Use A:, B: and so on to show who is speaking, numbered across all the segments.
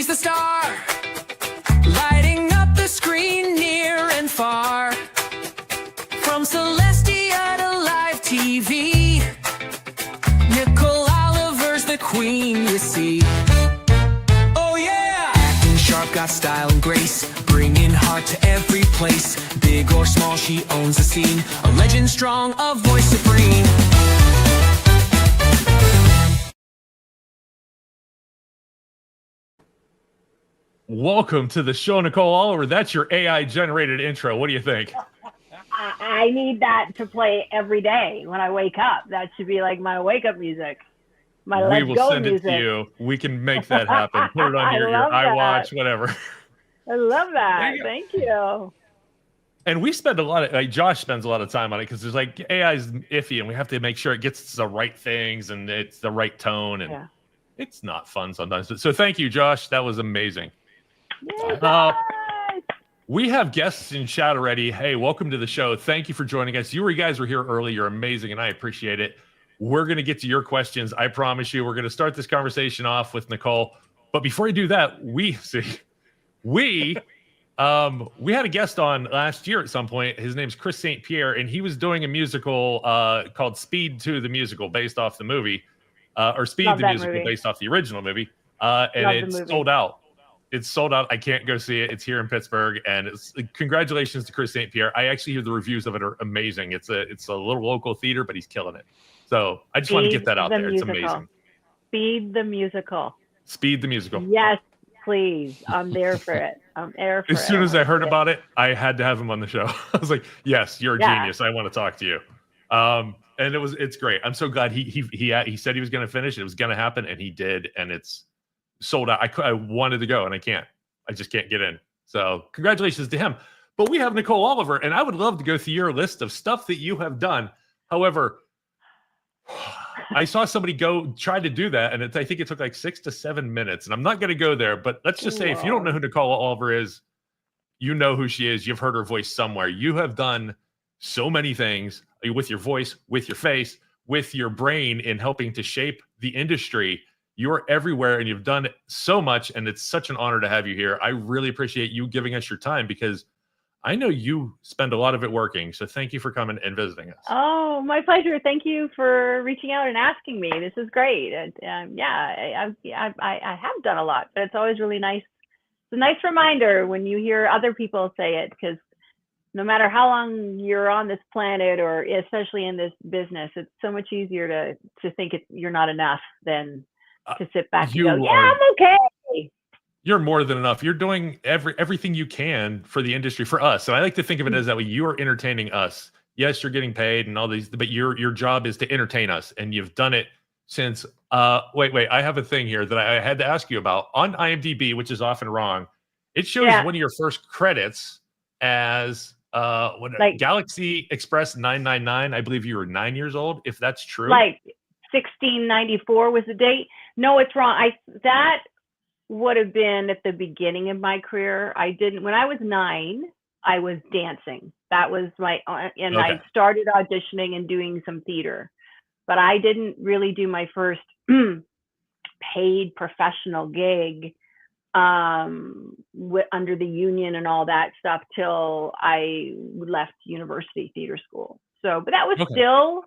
A: the star, lighting up the screen near and far. From Celestia to live TV, Nicole Oliver's the queen, you see. Oh yeah! Acting sharp, got style and grace, bringing heart to every place. Big or small, she owns the scene. A legend strong, a voice supreme.
B: Welcome to the show, Nicole Oliver. That's your AI-generated intro. What do you think?
C: I need that to play every day when I wake up. That should be like my wake-up music. My
B: we
C: let's
B: will
C: go
B: send
C: music.
B: it to you. We can make that happen. Put it on your iWatch, whatever.
C: I love that. Thank you.
B: And we spend a lot of, like, Josh spends a lot of time on it because there's like AI is iffy, and we have to make sure it gets the right things and it's the right tone, and it's not fun sometimes. So thank you, Josh. That was amazing. We have guests in chat already. Hey, welcome to the show. Thank you for joining us. You guys were here early. You're amazing, and I appreciate it. We're going to get to your questions. I promise you. We're going to start this conversation off with Nicole. But before we do that, we had a guest on last year at some point. His name's Chris St. Pierre, and he was doing a musical called Speed 2, the musical, based off the movie, or Speed the musical, based off the original movie, and it's sold out. It's sold out. I can't go see it. It's here in Pittsburgh, and congratulations to Chris St. Pierre. I actually hear the reviews of it are amazing. It's a little local theater, but he's killing it. So I just want to get that out there. It's amazing.
C: Speed the musical.
B: Speed the musical.
C: Yes, please. I'm there for it. I'm there for it.
B: As soon as I heard about it, I had to have him on the show. I was like, "Yes, you're a genius. I want to talk to you." And it's great. I'm so glad he said he was going to finish. It was going to happen, and he did. And it's sold out. I wanted to go, and I can't. I just can't get in. So congratulations to him. But we have Nicole Oliver, and I would love to go through your list of stuff that you have done. However, I saw somebody try to do that, and I think it took like 6 to 7 minutes. And I'm not going to go there, but let's just say if you don't know who Nicole Oliver is, you know who she is. You've heard her voice somewhere. You have done so many things with your voice, with your face, with your brain in helping to shape the industry. You're everywhere, and you've done so much, and it's such an honor to have you here. I really appreciate you giving us your time because I know you spend a lot of it working. So thank you for coming and visiting us.
C: Oh, my pleasure. Thank you for reaching out and asking me. This is great. I have done a lot, but it's always really nice. It's a nice reminder when you hear other people say it, because no matter how long you're on this planet, or especially in this business, it's so much easier to think you're not enough than to sit back and go, I'm okay.
B: You're more than enough. You're doing everything you can for the industry, for us. So I like to think of it as that way. You are entertaining us. Yes, you're getting paid and all these, but your job is to entertain us, and you've done it since. Wait. I have a thing here that I had to ask you about on IMDb, which is often wrong. It shows one of your first credits as Galaxy Express 999. I believe you were 9 years old, if that's true.
C: Like 1694 was the date. No, it's wrong. That would have been at the beginning of my career. When I was 9, I was dancing. That was I started auditioning and doing some theater, but I didn't really do my first paid professional gig under the union and all that stuff till I left university theater school. So, but that was still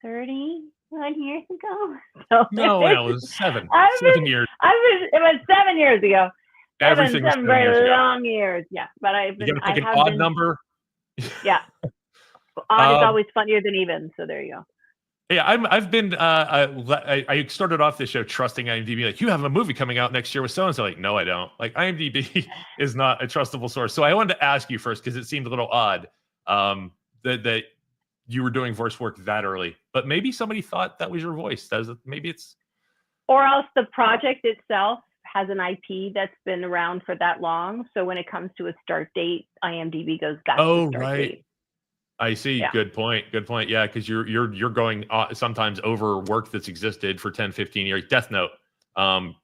C: 31 years ago. So
B: no, it was 7 years.
C: It was 7 years ago.
B: Everything was 7
C: very
B: years ago.
C: long years. Yeah, but I have
B: an odd number.
C: Yeah, odd is always funnier than even. So there you go.
B: Yeah, I've been. I started off this show trusting IMDb. Like, you have a movie coming out next year with so and so. Like, no, I don't. Like, IMDb is not a trustable source. So I wanted to ask you first because it seemed a little odd that you were doing voice work that early. But maybe somebody thought that was your voice. Maybe it's.
C: Or else the project itself has an IP that's been around for that long. So when it comes to a start date, IMDb goes, that's the start date.
B: I see. Yeah. Good point. Yeah, because you're going sometimes over work that's existed for 10, 15 years. Death Note.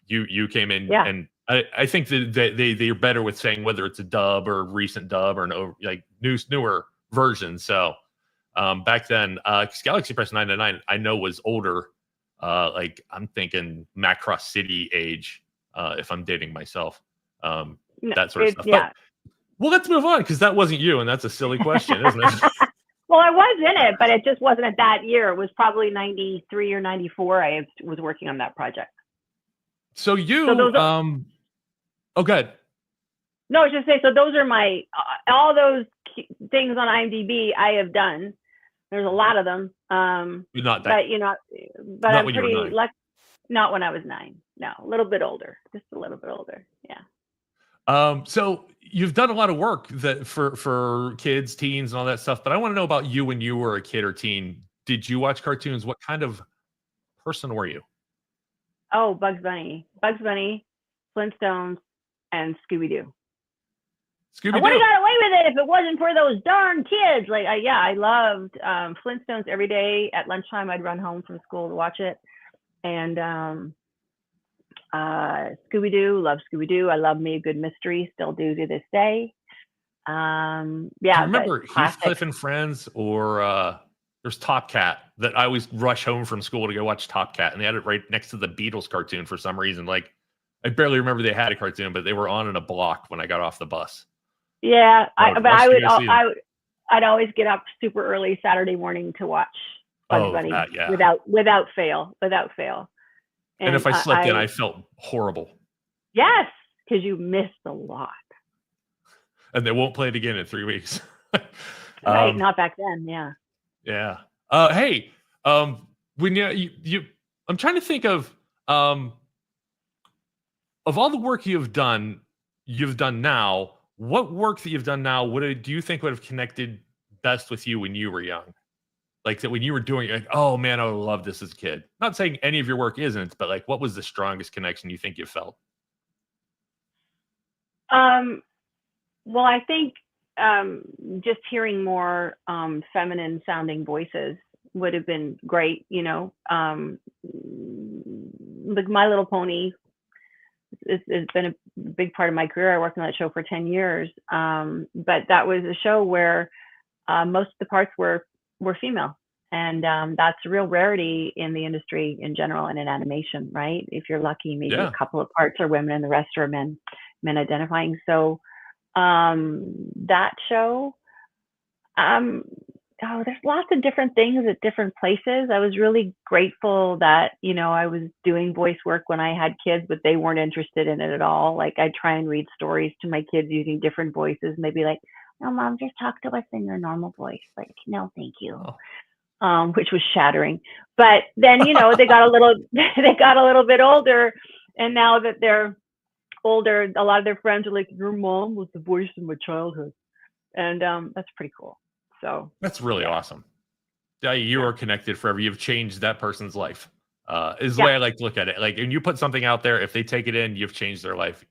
B: You came in, and I think that they're better with saying whether it's a dub or a recent dub or newer version. So back then, Galaxy Press 999 I know was older Like I'm thinking Macross City age, if I'm dating myself,
C: No,
B: that sort of stuff.
C: yeah.
B: But well, let's move on because that wasn't you, and that's a silly question, isn't it?
C: Well, I was in it, but it just wasn't at that year. It was probably 93 or 94. I was working on that project.
B: So you,
C: So those are,
B: oh, good.
C: no, I was just saying, so those are my, all those things on IMDb I have done. There's a lot of them.
B: Not that,
C: But, you know, but
B: not
C: I'm
B: when you were
C: pretty
B: 9.
C: lucky. Not when I was 9. No, a little bit older, just a little bit older. Yeah.
B: So you've done a lot of work that for kids, teens, and all that stuff. But I want to know about you when you were a kid or teen. Did you watch cartoons? What kind of person were you?
C: Oh, Bugs Bunny, Flintstones, and Scooby Doo. I would have got away with it if it wasn't for those darn kids. Like, I loved Flintstones every day. At lunchtime, I'd run home from school to watch it. And Scooby Doo, love Scooby Doo. I love Me a Good Mystery, still do to this day. Yeah.
B: Do you remember Heathcliff and Friends, or there's Top Cat that I always rush home from school to go watch Top Cat, and they had it right next to the Beatles cartoon for some reason. Like, I barely remember they had a cartoon, but they were on in a block when I got off the bus.
C: Yeah, I'd always get up super early Saturday morning to watch Bugs Bunny
B: yeah.
C: without fail.
B: And if I slept in, I felt horrible.
C: Yes, because you missed a lot.
B: And they won't play it again in 3 weeks.
C: Right, not back then. Yeah.
B: Yeah. Hey, when you, I'm trying to think of all the work you've done now. What work that you've done now, do you think would have connected best with you when you were young? Like that when you were doing it, like, oh man, I would love this as a kid. Not saying any of your work isn't, but like, what was the strongest connection you think you felt?
C: Well, I think just hearing more feminine sounding voices would have been great. You know, like My Little Pony has been a big part of my career. I worked on that show for 10 years. But that was a show where most of the parts were female. And that's a real rarity in the industry in general and in animation, right? If you're lucky, maybe a couple of parts are women and the rest are men identifying. So that show, there's lots of different things at different places. I was really grateful that, you know, I was doing voice work when I had kids, but they weren't interested in it at all. Like, I'd try and read stories to my kids using different voices, and they'd be like, "No, Mom, just talk to us in your normal voice." Like, "No, thank you." Which was shattering. But then, you know, they got a little bit older, and now that they're older, a lot of their friends are like, "Your mom was the voice of my childhood," and that's pretty cool. So
B: that's really awesome. Yeah, you are connected forever. You've changed that person's life. Is the way I like to look at it. Like, when you put something out there, if they take it in, you've changed their life,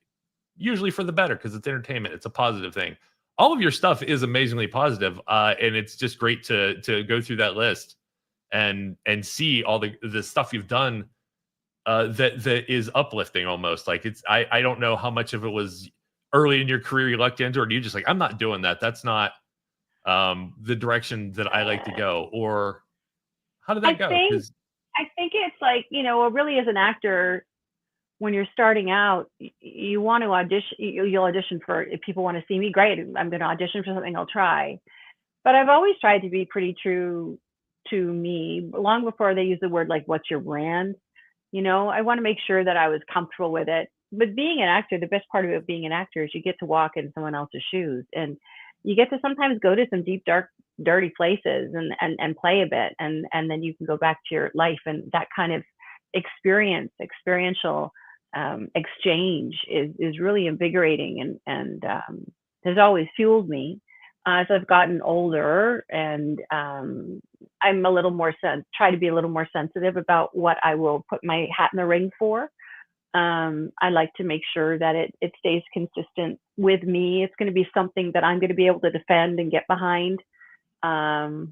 B: usually for the better, because it's entertainment. It's a positive thing. All of your stuff is amazingly positive, and it's just great to go through that list and see all the stuff you've done that is uplifting almost. Like, it's I don't know how much of it was early in your career you lucked into, or do you just like, I'm not doing that. That's not the direction that I like to go, or how did that go?
C: I think it's like, you know, really as an actor, when you're starting out, you want to audition. You'll audition for, if people want to see me, great. I'm going to audition for something. I'll try. But I've always tried to be pretty true to me. Long before they use the word like, "What's your brand?" You know, I want to make sure that I was comfortable with it. But being an actor, the best part of it being an actor is you get to walk in someone else's shoes, and you get to sometimes go to some deep, dark, dirty places and play a bit, and then you can go back to your life, and that kind of experiential exchange is really invigorating, and has always fueled me as I've gotten older, and I'm a little more try to be a little more sensitive about what I will put my hat in the ring for. I like to make sure that it stays consistent with me. It's going to be something that I'm going to be able to defend and get behind. That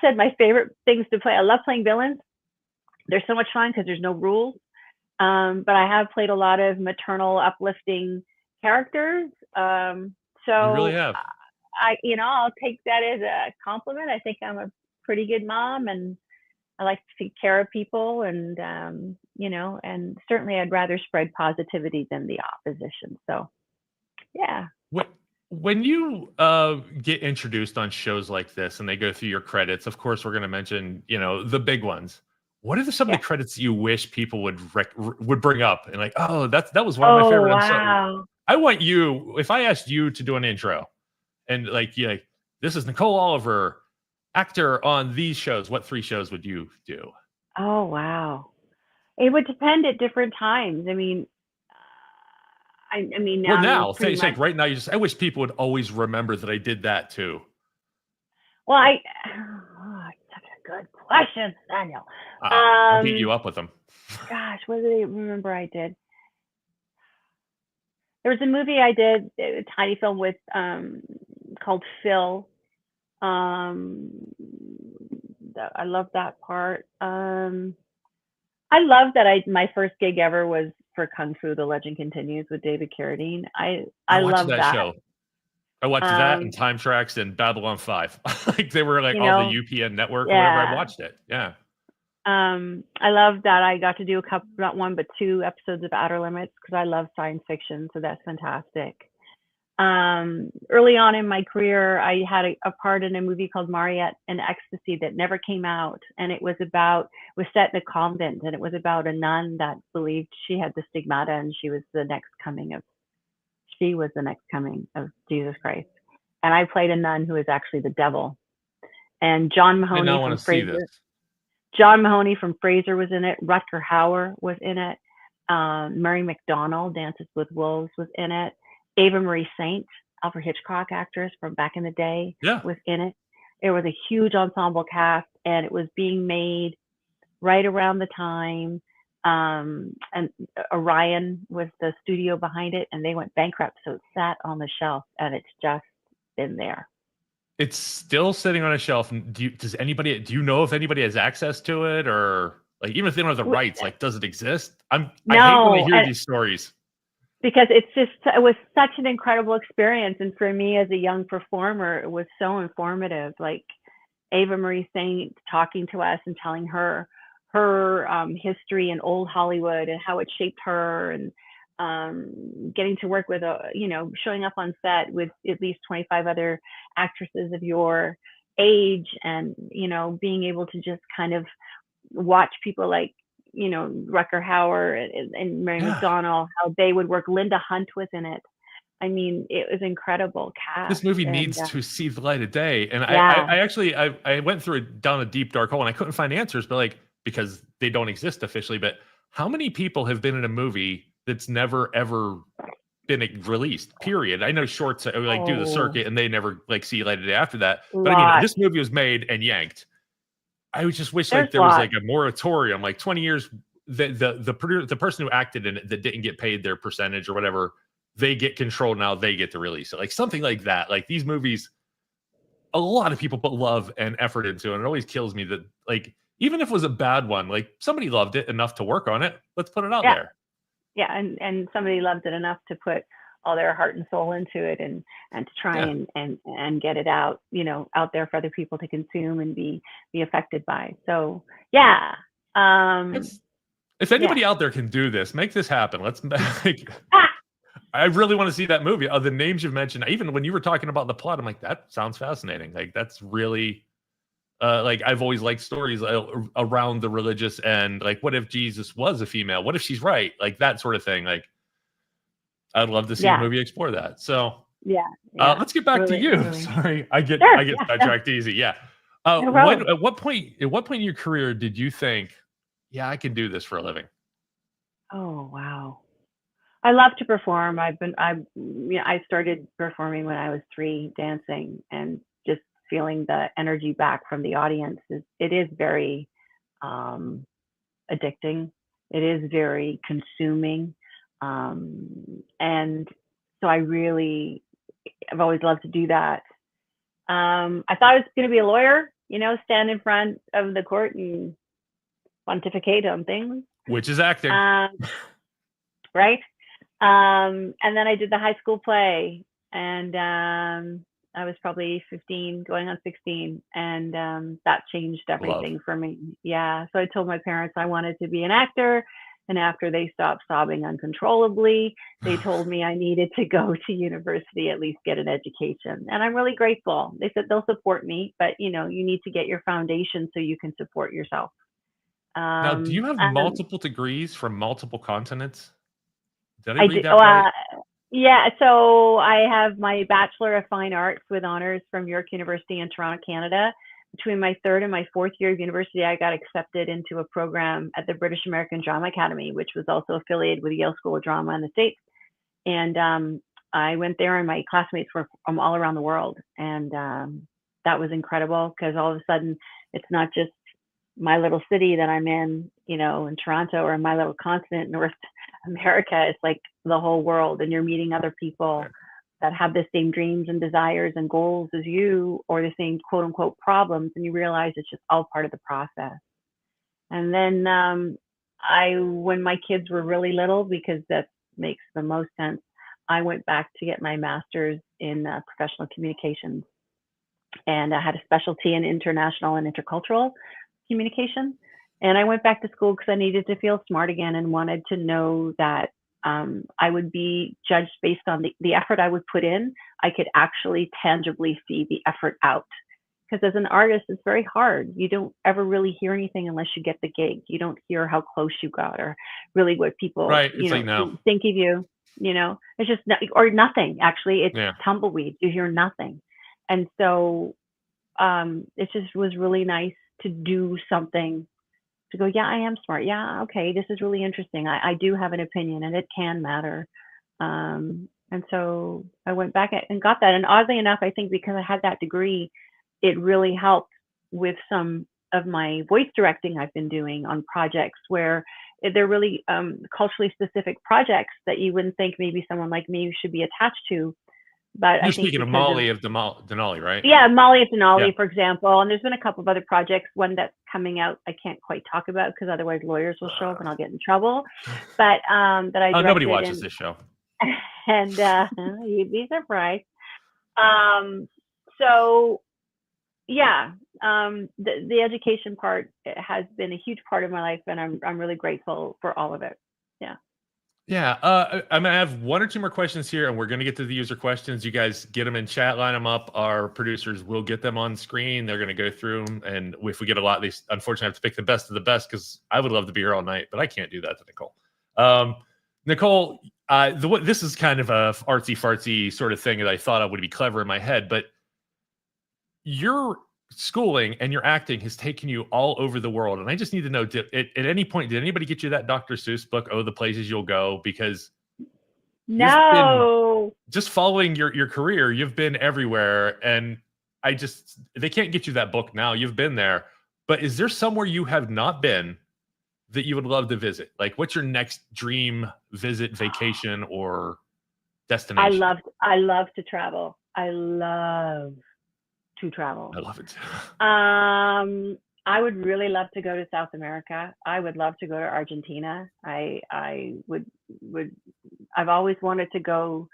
C: said, my favorite things to play, I love playing villains. They're so much fun because there's no rules. But I have played a lot of maternal, uplifting characters. So
B: you really have.
C: I'll take that as a compliment. I think I'm a pretty good mom, and I like to take care of people, and and certainly I'd rather spread positivity than the opposition. So, yeah.
B: When you get introduced on shows like this and they go through your credits, of course, we're going to mention, the big ones. What are some of
C: Yeah.
B: the credits you wish people would bring up and like, oh, that was one of my
C: Oh,
B: favorite.
C: wow.
B: I want you, if I asked you to do an intro and like, this is Nicole Oliver, actor on these shows, what 3 shows would you do?
C: Oh, wow. It would depend at different times. I mean,
B: Well,
C: now I'm
B: now,
C: pretty much,
B: right now, I wish people would always remember that I did that too.
C: well, such a good question, Daniel.
B: I'll beat you up with them.
C: Gosh, what do I remember I did? There was a movie I did, a tiny film with, called Phil. I love that part. I love that my first gig ever was for Kung Fu: The Legend Continues with David Carradine. I
B: watched
C: love
B: that
C: that.
B: show. I watched that and Time Tracks and Babylon 5. Like they were like on the UPN network or whatever. I watched it. Yeah.
C: I love that I got to do not 1 but 2 episodes of Outer Limits because I love science fiction, so that's fantastic. Early on in my career, I had a part in a movie called Mariette and Ecstasy that never came out, and it was set in a convent, and it was about a nun that believed she had the stigmata and she was the next coming of Jesus Christ. And I played a nun who was actually the devil. And John Mahoney from Fraser. John Mahoney from Fraser was in it. Rutger Hauer was in it. Mary McDonnell, Dances with Wolves, was in it. Ava Marie Saint, Alfred Hitchcock actress from back in the day, was in it. It was a huge ensemble cast, and it was being made right around the time. And Orion was the studio behind it, and they went bankrupt, so it sat on the shelf, and it's just been there.
B: It's still sitting on a shelf. Do you know if anybody has access to it, or like even if they don't have the rights, like does it exist? I hate when I hear these stories.
C: Because it was such an incredible experience. And for me as a young performer, it was so informative. Like Ava Marie Saint talking to us and telling her history in old Hollywood and how it shaped her, and getting to work with showing up on set with at least 25 other actresses of your age, and being able to just kind of watch people like Rutger Hauer and Mary McDonnell, how they would work. Linda Hunt was in it. I mean, it was incredible cast.
B: This movie needs to see the light of day. And I actually went through down a deep dark hole and I couldn't find answers, but because they don't exist officially. But how many people have been in a movie that's never ever been released? Period. I know shorts do the circuit and they never see light of day after that. But I mean, this movie was made and yanked. I would just wish there was a moratorium, 20 years. The person who acted in it that didn't get paid their percentage or whatever, they get control now. They get to release it, something like that. These movies, a lot of people put love and effort into, and it always kills me that even if it was a bad one, somebody loved it enough to work on it. Let's put it out there.
C: Yeah, and somebody loved it enough to put all their heart and soul into it, and to try and get it out, out there for other people to consume and be affected by. So yeah.
B: If anybody out there can do this, make this happen. Let's I really want to see that movie. The names you've mentioned, even when you were talking about the plot, I'm like, that sounds fascinating. That's really I've always liked stories around the religious and what if Jesus was a female? What if she's right? That sort of thing. I'd love to see the movie explore that. So let's get back to you. Really. Sorry, I get sidetracked easy. Yeah. At what point in your career did you think, I can do this for a living?
C: Oh wow, I love to perform. I started performing when I was 3, dancing, and just feeling the energy back from the audience it is very addicting. It is very consuming. And so I've always loved to do that. I thought I was going to be a lawyer, stand in front of the court and pontificate on things.
B: Which is acting.
C: Right. And then I did the high school play, and I was probably 15, going on 16, and that changed everything for me. Yeah. So I told my parents I wanted to be an actor, and after they stopped sobbing uncontrollably, they told me I needed to go to university, at least get an education. And I'm really grateful. They said they'll support me, but you need to get your foundation so you can support yourself.
B: Now, do you have
C: And
B: multiple degrees from multiple continents? Did I
C: I
B: read
C: did.
B: that right?
C: Yeah, so I have my Bachelor of Fine Arts with honors from York University in Toronto, Canada. Between my third and my fourth year of university, I got accepted into a program at the British American Drama Academy, which was also affiliated with Yale School of Drama in the States. And I went there, and my classmates were from all around the world. And that was incredible, because all of a sudden, it's not just my little city that I'm in Toronto, or my little continent, North America. It's like the whole world, and you're meeting other people that have the same dreams and desires and goals as you, or the same quote unquote problems, and you realize it's just all part of the process. And then when my kids were really little, because that makes the most sense, I went back to get my master's in professional communications, and I had a specialty in international and intercultural communication. And I went back to school because I needed to feel smart again, and wanted to know that I would be judged based on the effort I would put in. I could actually tangibly see the effort out. Because as an artist, it's very hard. You don't ever really hear anything unless you get the gig. You don't hear how close you got, or really what people think of you. It's just or nothing. Actually, it's tumbleweeds. You hear nothing. And so it just was really nice to do something, to go, yeah, I am smart. Yeah, okay, this is really interesting. I do have an opinion, and it can matter. And so I went back and got that. And oddly enough, I think because I had that degree, it really helped with some of my voice directing I've been doing on projects where they're really culturally specific projects that you wouldn't think maybe someone like me should be attached to. But
B: You're speaking of Molly of Denali, right?
C: Yeah, Molly of Denali, for example. And there's been a couple of other projects. One that's coming out I can't quite talk about, because otherwise lawyers will show up and I'll get in trouble. But that I directed.
B: Nobody watches this show.
C: And you'd be surprised. So yeah, the education part has been a huge part of my life, and I'm really grateful for all of it. Yeah.
B: Yeah, I'm gonna have one or two more questions here, and we're gonna get to the user questions. You guys get them in chat, line them up. Our producers will get them on screen. They're gonna go through them, and if we get a lot, they unfortunately have to pick the best of the best, because I would love to be here all night, but I can't do that to Nicole. Nicole, this is kind of a artsy fartsy sort of thing that I thought I would be clever in my head, but your schooling and your acting has taken you all over the world, and I just need to know, at any point, did anybody get you that Dr. Seuss book, Oh, the Places You'll Go? Because
C: no,
B: just following your career, you've been everywhere, and they can't get you that book now. You've been there, but is there somewhere you have not been that you would love to visit? Like, what's your next dream visit, vacation, or destination?
C: I love to travel. I love to travel.
B: I love it.
C: I would really love to go to South America. I would love to go to Argentina. I would I've always wanted to go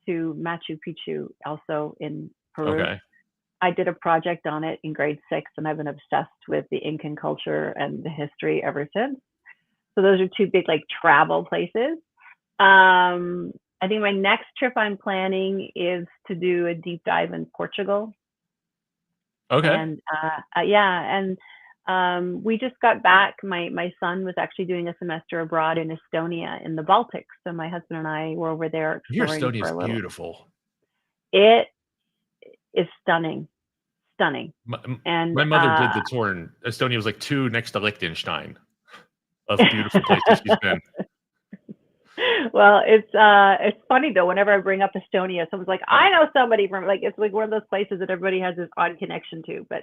C: to Machu Picchu, also in Peru.
B: Okay.
C: I did a project on it in grade 6, and I've been obsessed with the Incan culture and the history ever since. So those are two big travel places. I think my next trip I'm planning is to do a deep dive in Portugal.
B: Okay.
C: And we just got back. My son was actually doing a semester abroad in Estonia in the Baltics. So my husband and I were over there exploring.
B: Estonia is beautiful.
C: It is stunning. And
B: my mother did the tour, and Estonia was like 2 next to Liechtenstein of beautiful places she's been.
C: Well, it's funny though. Whenever I bring up Estonia, someone's like, "I know somebody from," it's like one of those places that everybody has this odd connection to. But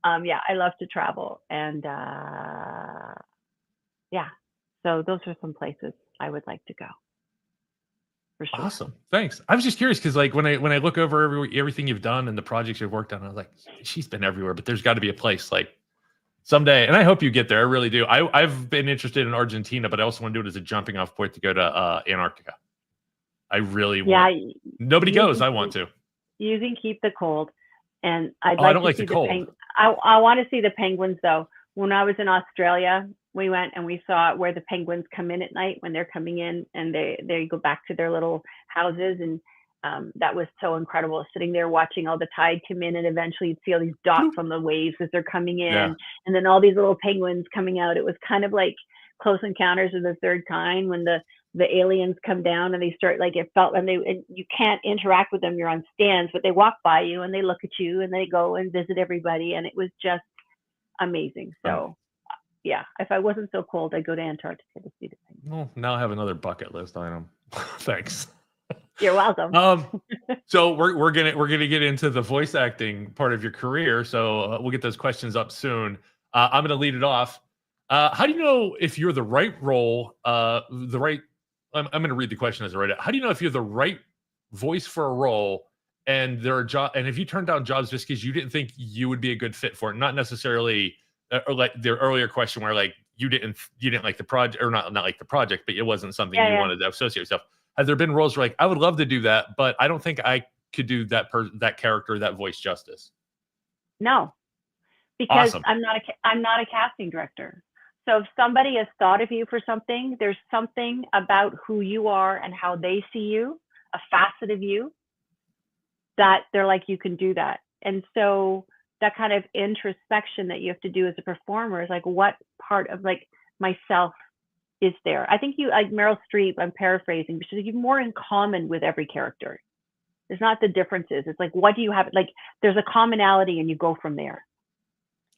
C: yeah, I love to travel, and yeah, so those are some places I would like to go. For sure.
B: Awesome, thanks. I was just curious because when I look over everything you've done and the projects you've worked on, I was like, she's been everywhere, but there's got to be a place someday, and I hope you get there. I really do. I've been interested in Argentina, but I also want to do it as a jumping off point to go to Antarctica. I really want. Yeah, nobody goes. I want to.
C: You can keep the cold. And I'd
B: I
C: like
B: don't
C: to
B: like
C: see
B: the cold.
C: I want to see the penguins though. When I was in Australia, we went and we saw where the penguins come in at night when they're coming in, and they go back to their little houses, and that was so incredible. Sitting there watching all the tide come in, and eventually you'd see all these dots on the waves as they're coming in,
B: Yeah.
C: and then all these little penguins coming out. It was kind of like Close Encounters of the Third Kind when the aliens come down and they start, like, it felt, and you can't interact with them, you're on stands, but they walk by you and they look at you and they go and visit everybody, and it was just amazing. So yeah, if I wasn't so cold, I'd go to Antarctica to see the penguins.
B: Well, now I have another bucket list item. Thanks.
C: You're welcome.
B: So we're gonna get into the voice acting part of your career. So we'll get those questions up soon. I'm gonna lead it off. How do you know if you're the right role? The right. I'm gonna read the question as I read it. How do you know if you're the right voice for a role, and there are and if you turn down jobs just because you didn't think you would be a good fit for it, not necessarily, or like the earlier question where like you didn't like the project, or not like the project, but it wasn't something you wanted to associate yourself. Have there been roles where like I would love to do that, but I don't think I could do that character, that voice justice?
C: No, because
B: Awesome.
C: I'm not a casting director. So if somebody has thought of you for something, there's something about who you are and how they see you, a facet of you, that they're like, you can do that. And so that kind of introspection that you have to do as a performer is like, what part of like myself is there? I think you, like Meryl Streep, I'm paraphrasing, because you have more in common with every character. It's not the differences. It's like, what do you have? Like, there's a commonality and you go from there.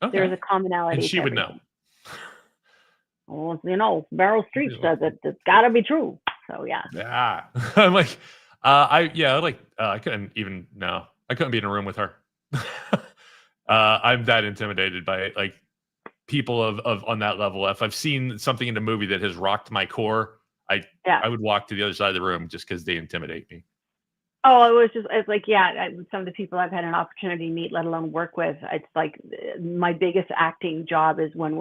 B: Okay.
C: There's a commonality.
B: And she would know.
C: Well, you know, Meryl Streep says it. It's got to be true. So yeah.
B: Yeah. I'm like, I couldn't even, no, I couldn't be in a room with her. I'm that intimidated by it. Like people of on that level. If I've seen something in a movie that has rocked my core, I would walk to the other side of the room just because they intimidate me.
C: Oh, it's like, yeah, some of the people I've had an opportunity to meet, let alone work with, it's like my biggest acting job is when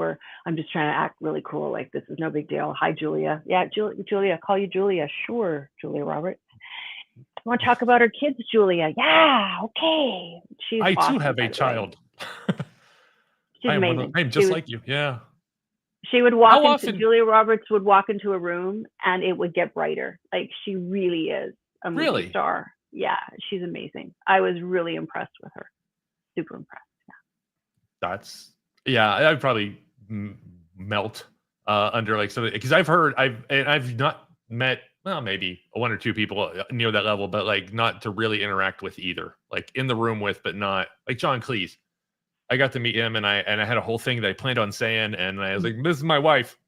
C: I'm just trying to act really cool. Like, this is no big deal. Hi, Julia. Yeah, Julia, call you Julia. Sure, Julia Roberts. Want to talk about her kids, Julia? Yeah, okay. She's
B: I
C: awesome,
B: too have a child.
C: She's amazing.
B: I'm just like you. Yeah.
C: She would Julia Roberts would walk into a room and it would get brighter. Like, she really is a movie star. Yeah, she's amazing. I was really impressed with her. Super impressed.
B: Yeah. I'd probably melt under like something, because I've not met, well, maybe one or two people near that level, but like not to really interact with either, like in the room with, but not like John Cleese. I got to meet him and I had a whole thing that I planned on saying, and I was like, this is my wife.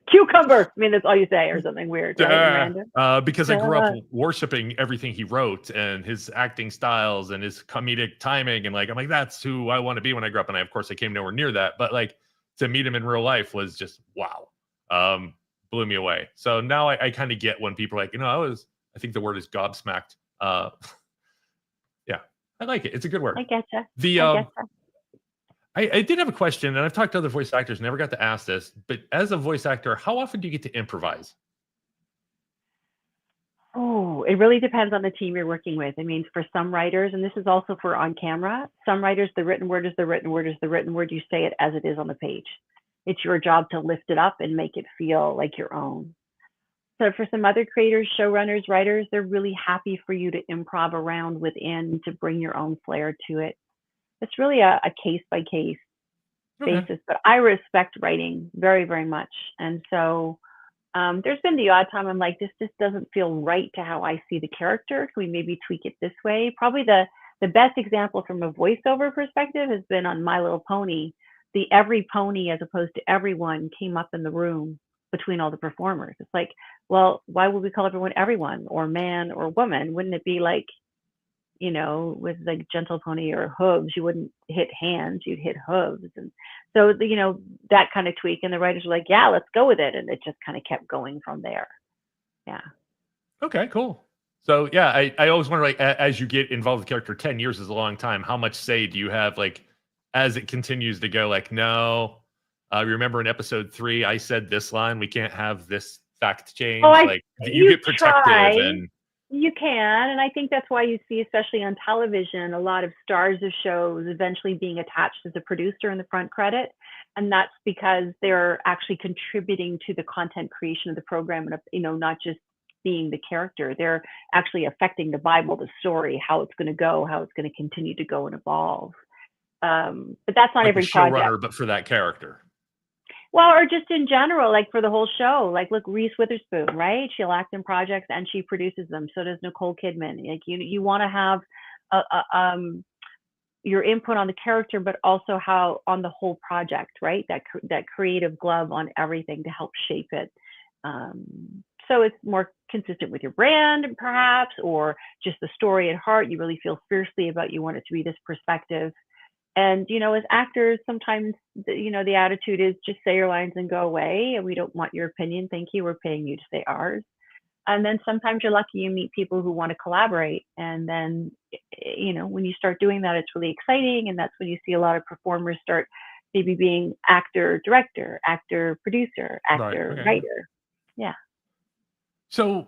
C: Cucumber. I mean, that's all you say, or something weird, right?
B: Because I grew up worshiping everything he wrote and his acting styles and his comedic timing, and like I'm like, that's who I want to be when I grow up. And of course I came nowhere near that, but like to meet him in real life was just wow. Blew me away. So now I kind of get when people are like, I think the word is gobsmacked. Yeah, I like it. It's a good word.
C: I getcha.
B: I did have a question, and I've talked to other voice actors, never got to ask this, but as a voice actor, how often do you get to improvise?
C: Oh, it really depends on the team you're working with. I mean, for some writers, and this is also for on camera, some writers, the written word is the written word is the written word. You say it as it is on the page. It's your job to lift it up and make it feel like your own. So for some other creators, showrunners, writers, they're really happy for you to improv around within, to bring your own flair to it. It's really a case by case basis, but I respect writing very, very much. And so there's been the odd time I'm like, this just doesn't feel right to how I see the character. Can we maybe tweak it this way? Probably the best example from a voiceover perspective has been on My Little Pony. The every pony as opposed to everyone came up in the room between all the performers. It's like, well, why would we call everyone or man or woman? Wouldn't it be like, with like gentle pony or hooves, you wouldn't hit hands, you'd hit hooves. And so, that kind of tweak, and the writers were like, yeah, let's go with it. And it just kind of kept going from there. Yeah.
B: Okay, cool. So yeah, I always wonder, like, as you get involved with the character, 10 years is a long time. How much say do you have, like, as it continues to go, like, no, remember in episode 3, I said this line, we can't have this fact change.
C: Oh,
B: like you get protective and
C: You can, and I think that's why you see, especially on television, a lot of stars of shows eventually being attached as a producer in the front credit, and that's because they're actually contributing to the content creation of the program, and not just being the character. They're actually affecting the Bible, the story, how it's going to go, how it's going to continue to go and evolve. But that's not
B: Like a
C: every project.
B: showrunner, but for that character.
C: Well, or just in general, like for the whole show, like look, Reese Witherspoon, right? She'll act in projects and she produces them. So does Nicole Kidman. Like you want to have your input on the character, but also how on the whole project, right? That creative glove on everything to help shape it. So it's more consistent with your brand, perhaps, or just the story at heart. You really feel fiercely about, you want it to be this perspective. And, as actors, sometimes, the attitude is just say your lines and go away. And we don't want your opinion. Thank you. We're paying you to say ours. And then sometimes you're lucky you meet people who want to collaborate. And then, when you start doing that, it's really exciting. And that's when you see a lot of performers start maybe being actor, director, actor, producer, actor,
B: Right.
C: writer. Yeah.
B: So,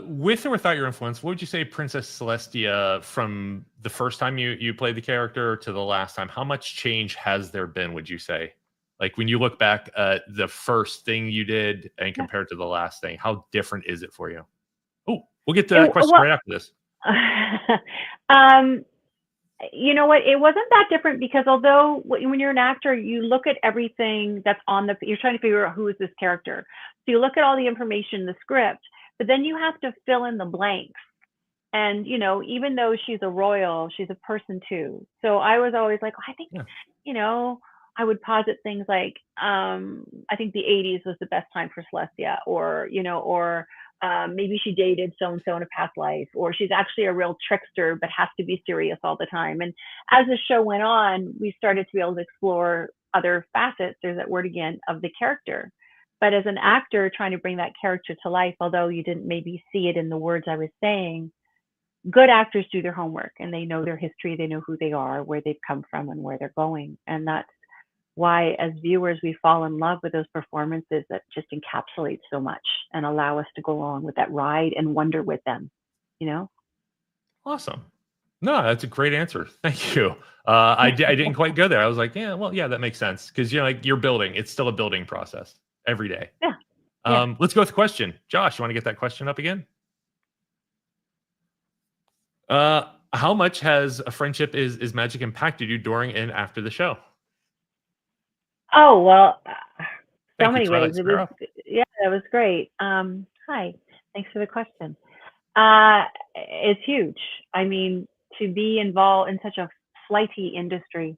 B: with or without your influence, what would you say Princess Celestia, from the first time you played the character to the last time, how much change has there been, would you say? Like when you look back at the first thing you did and compared to the last thing, how different is it for you? Oh, we'll get to that question right after this.
C: You know what? It wasn't that different, because although when you're an actor, you look at everything that's you're trying to figure out who is this character. So you look at all the information in the script, but then you have to fill in the blanks. And, even though she's a royal, she's a person too. So I was always like, I think, I would posit things like, I think the 80s was the best time for Celestia, or, maybe she dated so-and-so in a past life, or she's actually a real trickster, but has to be serious all the time. And as the show went on, we started to be able to explore other facets, there's that word again, of the character. But as an actor trying to bring that character to life, although you didn't maybe see it in the words I was saying, good actors do their homework and they know their history, they know who they are, where they've come from, and where they're going. And that's why, as viewers, we fall in love with those performances that just encapsulate so much and allow us to go along with that ride and wonder with them,
B: Awesome. No, that's a great answer. Thank you. I didn't quite go there. I was like, yeah, that makes sense. Because you're building. It's still a building process every day.
C: Yeah.
B: Let's go with the question. Josh, you want to get that question up again? How much has a friendship is magic impacted you during and after the show?
C: Oh, well, so
B: Thank you,
C: many
B: Twilight
C: ways.
B: Sparrow.
C: That was great. Hi, thanks for the question. It's huge. I mean, to be involved in such a flighty industry,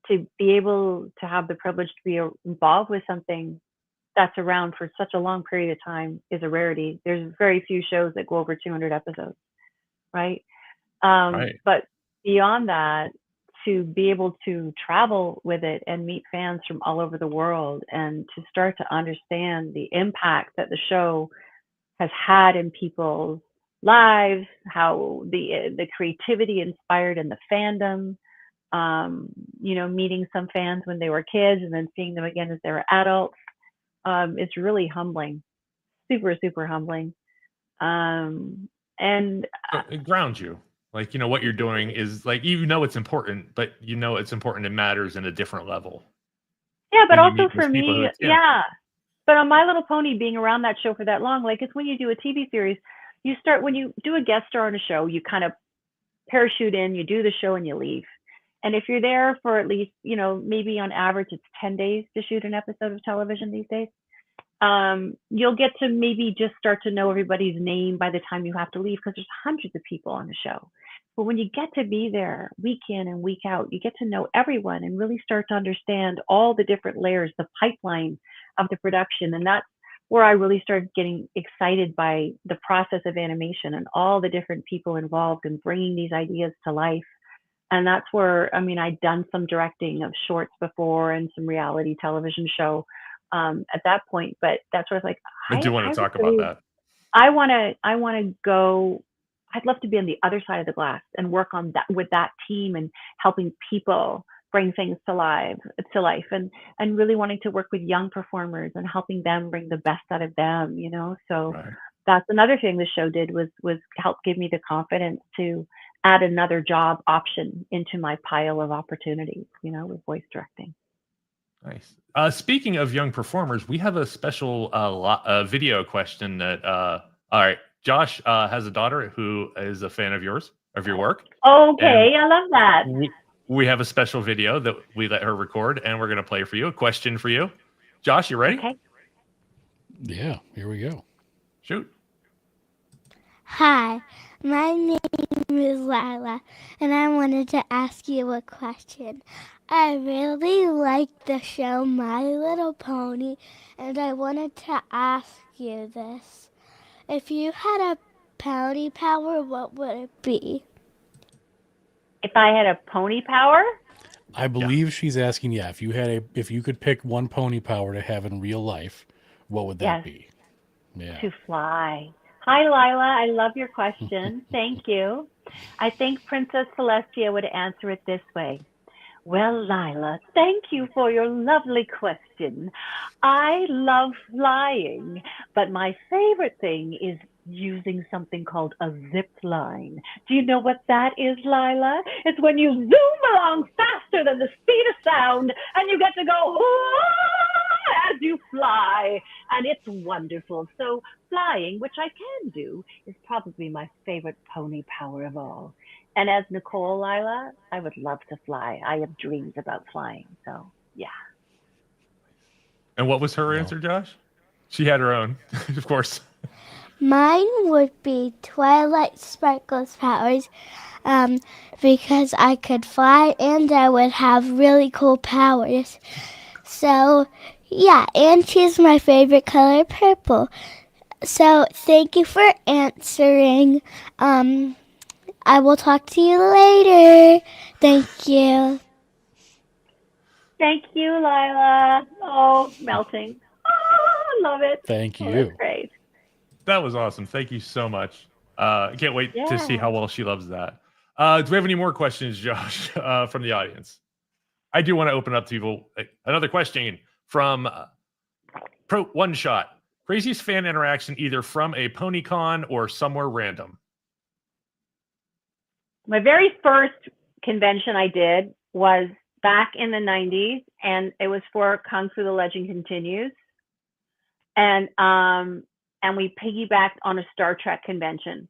C: to be able to have the privilege to be involved with something that's around for such a long period of time is a rarity. There's very few shows that go over 200 episodes, right?
B: Right.
C: But beyond that, to be able to travel with it and meet fans from all over the world, and to start to understand the impact that the show has had in people's lives, how the creativity inspired in the fandom, meeting some fans when they were kids and then seeing them again as they were adults. It's really humbling, super, super humbling. And
B: It grounds you. Like, what you're doing is like, it's important, but it's important. It matters in a different level.
C: Yeah, but also for me, but on My Little Pony, being around that show for that long, like, it's when you do a TV series, when you do a guest star on a show, you kind of parachute in, you do the show and you leave. And if you're there for at least, maybe on average, it's 10 days to shoot an episode of television these days. You'll get to maybe just start to know everybody's name by the time you have to leave, because there's hundreds of people on the show. But when you get to be there week in and week out, you get to know everyone and really start to understand all the different layers, the pipeline of the production. And that's where I really started getting excited by the process of animation and all the different people involved in bringing these ideas to life. And that's where, I'd done some directing of shorts before and some reality television show at that point, but that's where I was like,
B: I do want to talk about that.
C: I want to go. I'd love to be on the other side of the glass and work on that with that team and helping people bring things to life, and really wanting to work with young performers and helping them bring the best out of them. So
B: right.
C: that's another thing the show did was help give me the confidence to add another job option into my pile of opportunities, with voice directing.
B: Nice. Speaking of young performers, we have a special video question that. All right, Josh has a daughter who is a fan of yours, of your work.
C: Okay, I love that.
B: We have a special video that we let her record, and we're going to play for you. A question for you, Josh. You ready?
C: Okay.
D: Yeah, here we go.
B: Shoot.
E: Hi, my name is Lila, and I wanted to ask you a question. I really like the show My Little Pony, and I wanted to ask you this. If you had a pony power, what would it be?
C: If I had a pony power?
D: I believe she's asking, if you could pick one pony power to have in real life, what would that be? Yeah.
C: To fly. Hi, Lila. I love your question. Thank you. I think Princess Celestia would answer it this way. Well, Lila, thank you for your lovely question. I love flying, but my favorite thing is using something called a zip line. Do you know what that is, Lila? It's when you zoom along faster than the speed of sound and you get to go as you fly, and it's wonderful. So flying, which I can do, is probably my favorite pony power of all. And as Nicole, Lila, I would love to fly. I have dreams about flying. So, yeah.
B: And what was her answer, Josh? She had her own, of course.
E: Mine would be Twilight Sparkle's powers, because I could fly and I would have really cool powers. So, yeah, and she's my favorite color, purple. So, thank you for answering. I will talk to you later. Thank you.
C: Thank you, Lila. Oh, melting. Oh, love it.
D: Thank you.
C: That's great.
B: That was awesome. Thank you so much. I can't wait to see how well she loves that. Do we have any more questions, Josh, from the audience? I do want to open up to people. Another question from Pro One Shot. Craziest fan interaction either from a PonyCon or somewhere random?
C: My very first convention I did was back in the 90s, and it was for Kung Fu the Legend Continues. And we piggybacked on a Star Trek convention.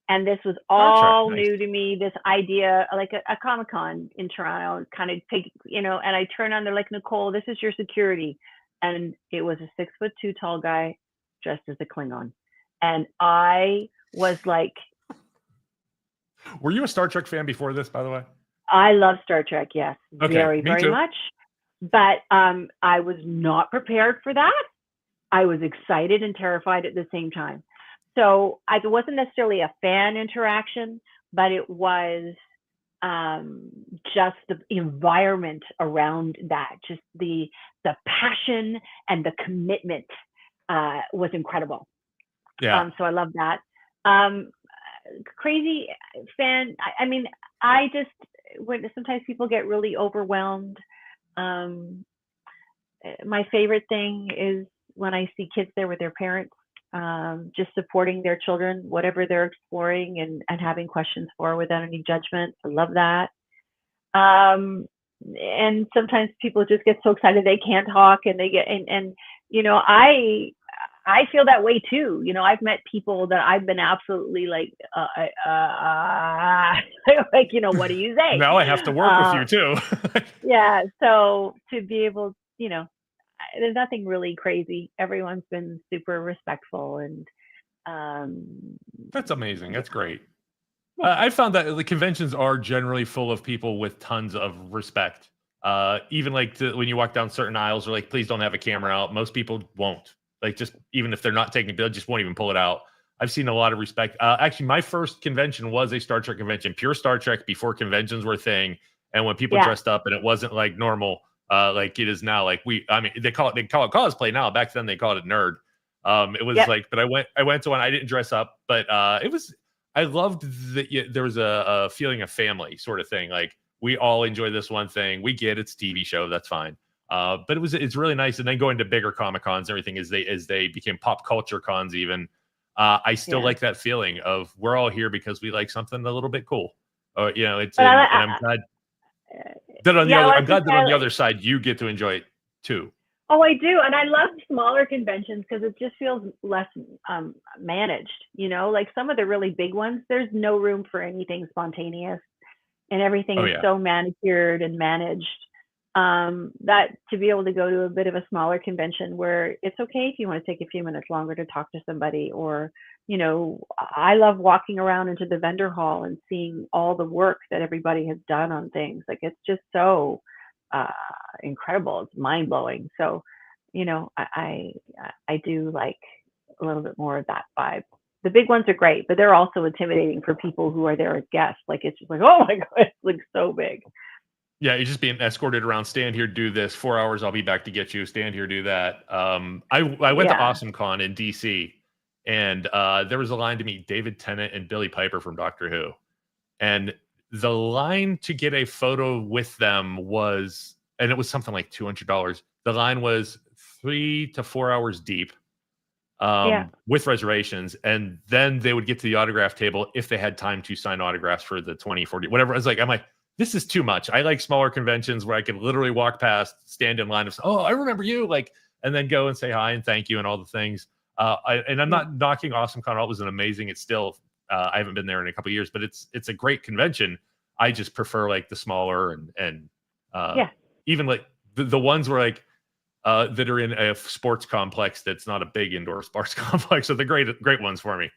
C: And this was all new to me, this idea, like a Comic-Con in Toronto, kind of and I turn on, they're like, Nicole, this is your security. And it was a 6'2" tall guy dressed as a Klingon. And I was like...
B: Were you a Star Trek fan before this, by the way?
C: I love Star Trek, yes.
B: Okay,
C: very,
B: me
C: very
B: too.
C: much. But I was not prepared for that. I was excited and terrified at the same time. So it wasn't necessarily a fan interaction, but it was just the environment around that, just the passion and the commitment was incredible.
B: Yeah.
C: So I love that. Crazy fan. I mean, when sometimes people get really overwhelmed. My favorite thing is when I see kids there with their parents, just supporting their children, whatever they're exploring and having questions for without any judgment. I love that. And sometimes people just get so excited they can't talk, and they get and I feel that way too. I've met people that I've been absolutely like, like, what do you say?
B: Now I have to work with you too.
C: Yeah. So to be able, there's nothing really crazy. Everyone's been super respectful, and
B: that's amazing. That's great. I found that the conventions are generally full of people with tons of respect. Even like when you walk down certain aisles, they're like, please don't have a camera out. Most people won't. Like, just even if they're not taking a bill, just won't even pull it out. I've seen a lot of respect. Actually, my first convention was a Star Trek convention, pure Star Trek before conventions were a thing. And when people dressed up, and it wasn't like normal, like it is now. Like they call it cosplay now. Back then they called it nerd. It was like, but I went to one. I didn't dress up, but it was. I loved that there was a feeling of family sort of thing. Like, we all enjoy this one thing. We get it's a TV show. That's fine. But it's really nice. And then going to bigger Comic Cons and everything as they became pop culture cons even. I still
C: Yeah.
B: like that feeling of we're all here because we like something a little bit cool. You know, it's
C: But
B: and,
C: I,
B: and I'm glad that on the
C: yeah,
B: other.
C: I
B: I'm
C: was just
B: glad that on the other side you get to enjoy it too.
C: Oh, I do, and I love smaller conventions because it just feels less managed. You know, like some of the really big ones, there's no room for anything spontaneous, and everything
B: Oh
C: is
B: yeah.
C: so manicured and managed. That to be able to go to a bit of a smaller convention where it's okay if you want to take a few minutes longer to talk to somebody, or you know, I love walking around into the vendor hall and seeing all the work that everybody has done on things. Like it's just so uh, incredible. It's mind blowing. So, you know, I do like a little bit more of that vibe. The big ones are great, but they're also intimidating for people who are there as guests. Like it's just like, oh my god, it's like so big.
B: Yeah, you're just being escorted around. Stand here, do this. 4 hours, I'll be back to get you. Stand here, do that. I went to
C: Yeah.
B: Awesome Con in DC, and there was a line to meet David Tennant and Billy Piper from Doctor Who, and the line to get a photo with them was, and it was something like $200. The line was 3 to 4 hours deep,
C: Yeah.
B: with reservations, and then they would get to the autograph table if they had time to sign autographs for the 20, 40, whatever. I was like, I'm like, this is too much. I like smaller conventions where I could literally walk past, stand in line, and say, oh, I remember you, like, and then go and say hi and thank you and all the things. And I'm not knocking Awesome Con. It was an amazing. It's still, I haven't been there in a couple of years, but it's a great convention. I just prefer like the smaller and
C: Yeah.
B: even like the ones where like that are in a sports complex that's not a big indoor sports complex. So the great ones for me.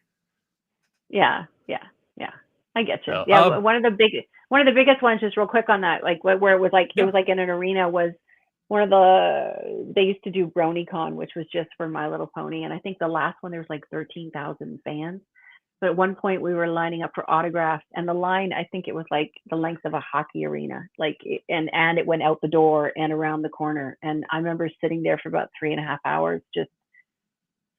C: Yeah. Yeah. Yeah. I get you.
B: So,
C: Yeah. One of the biggest ones, just real quick on that, like where it was like,
B: Yeah.
C: it was like in an arena, was one of the, they used to do BronyCon, which was just for My Little Pony. And I think the last one, there was like 13,000 fans. But at one point we were lining up for autographs, and the line, I think it was like the length of a hockey arena, like, and it went out the door and around the corner. And I remember sitting there for about 3.5 hours, just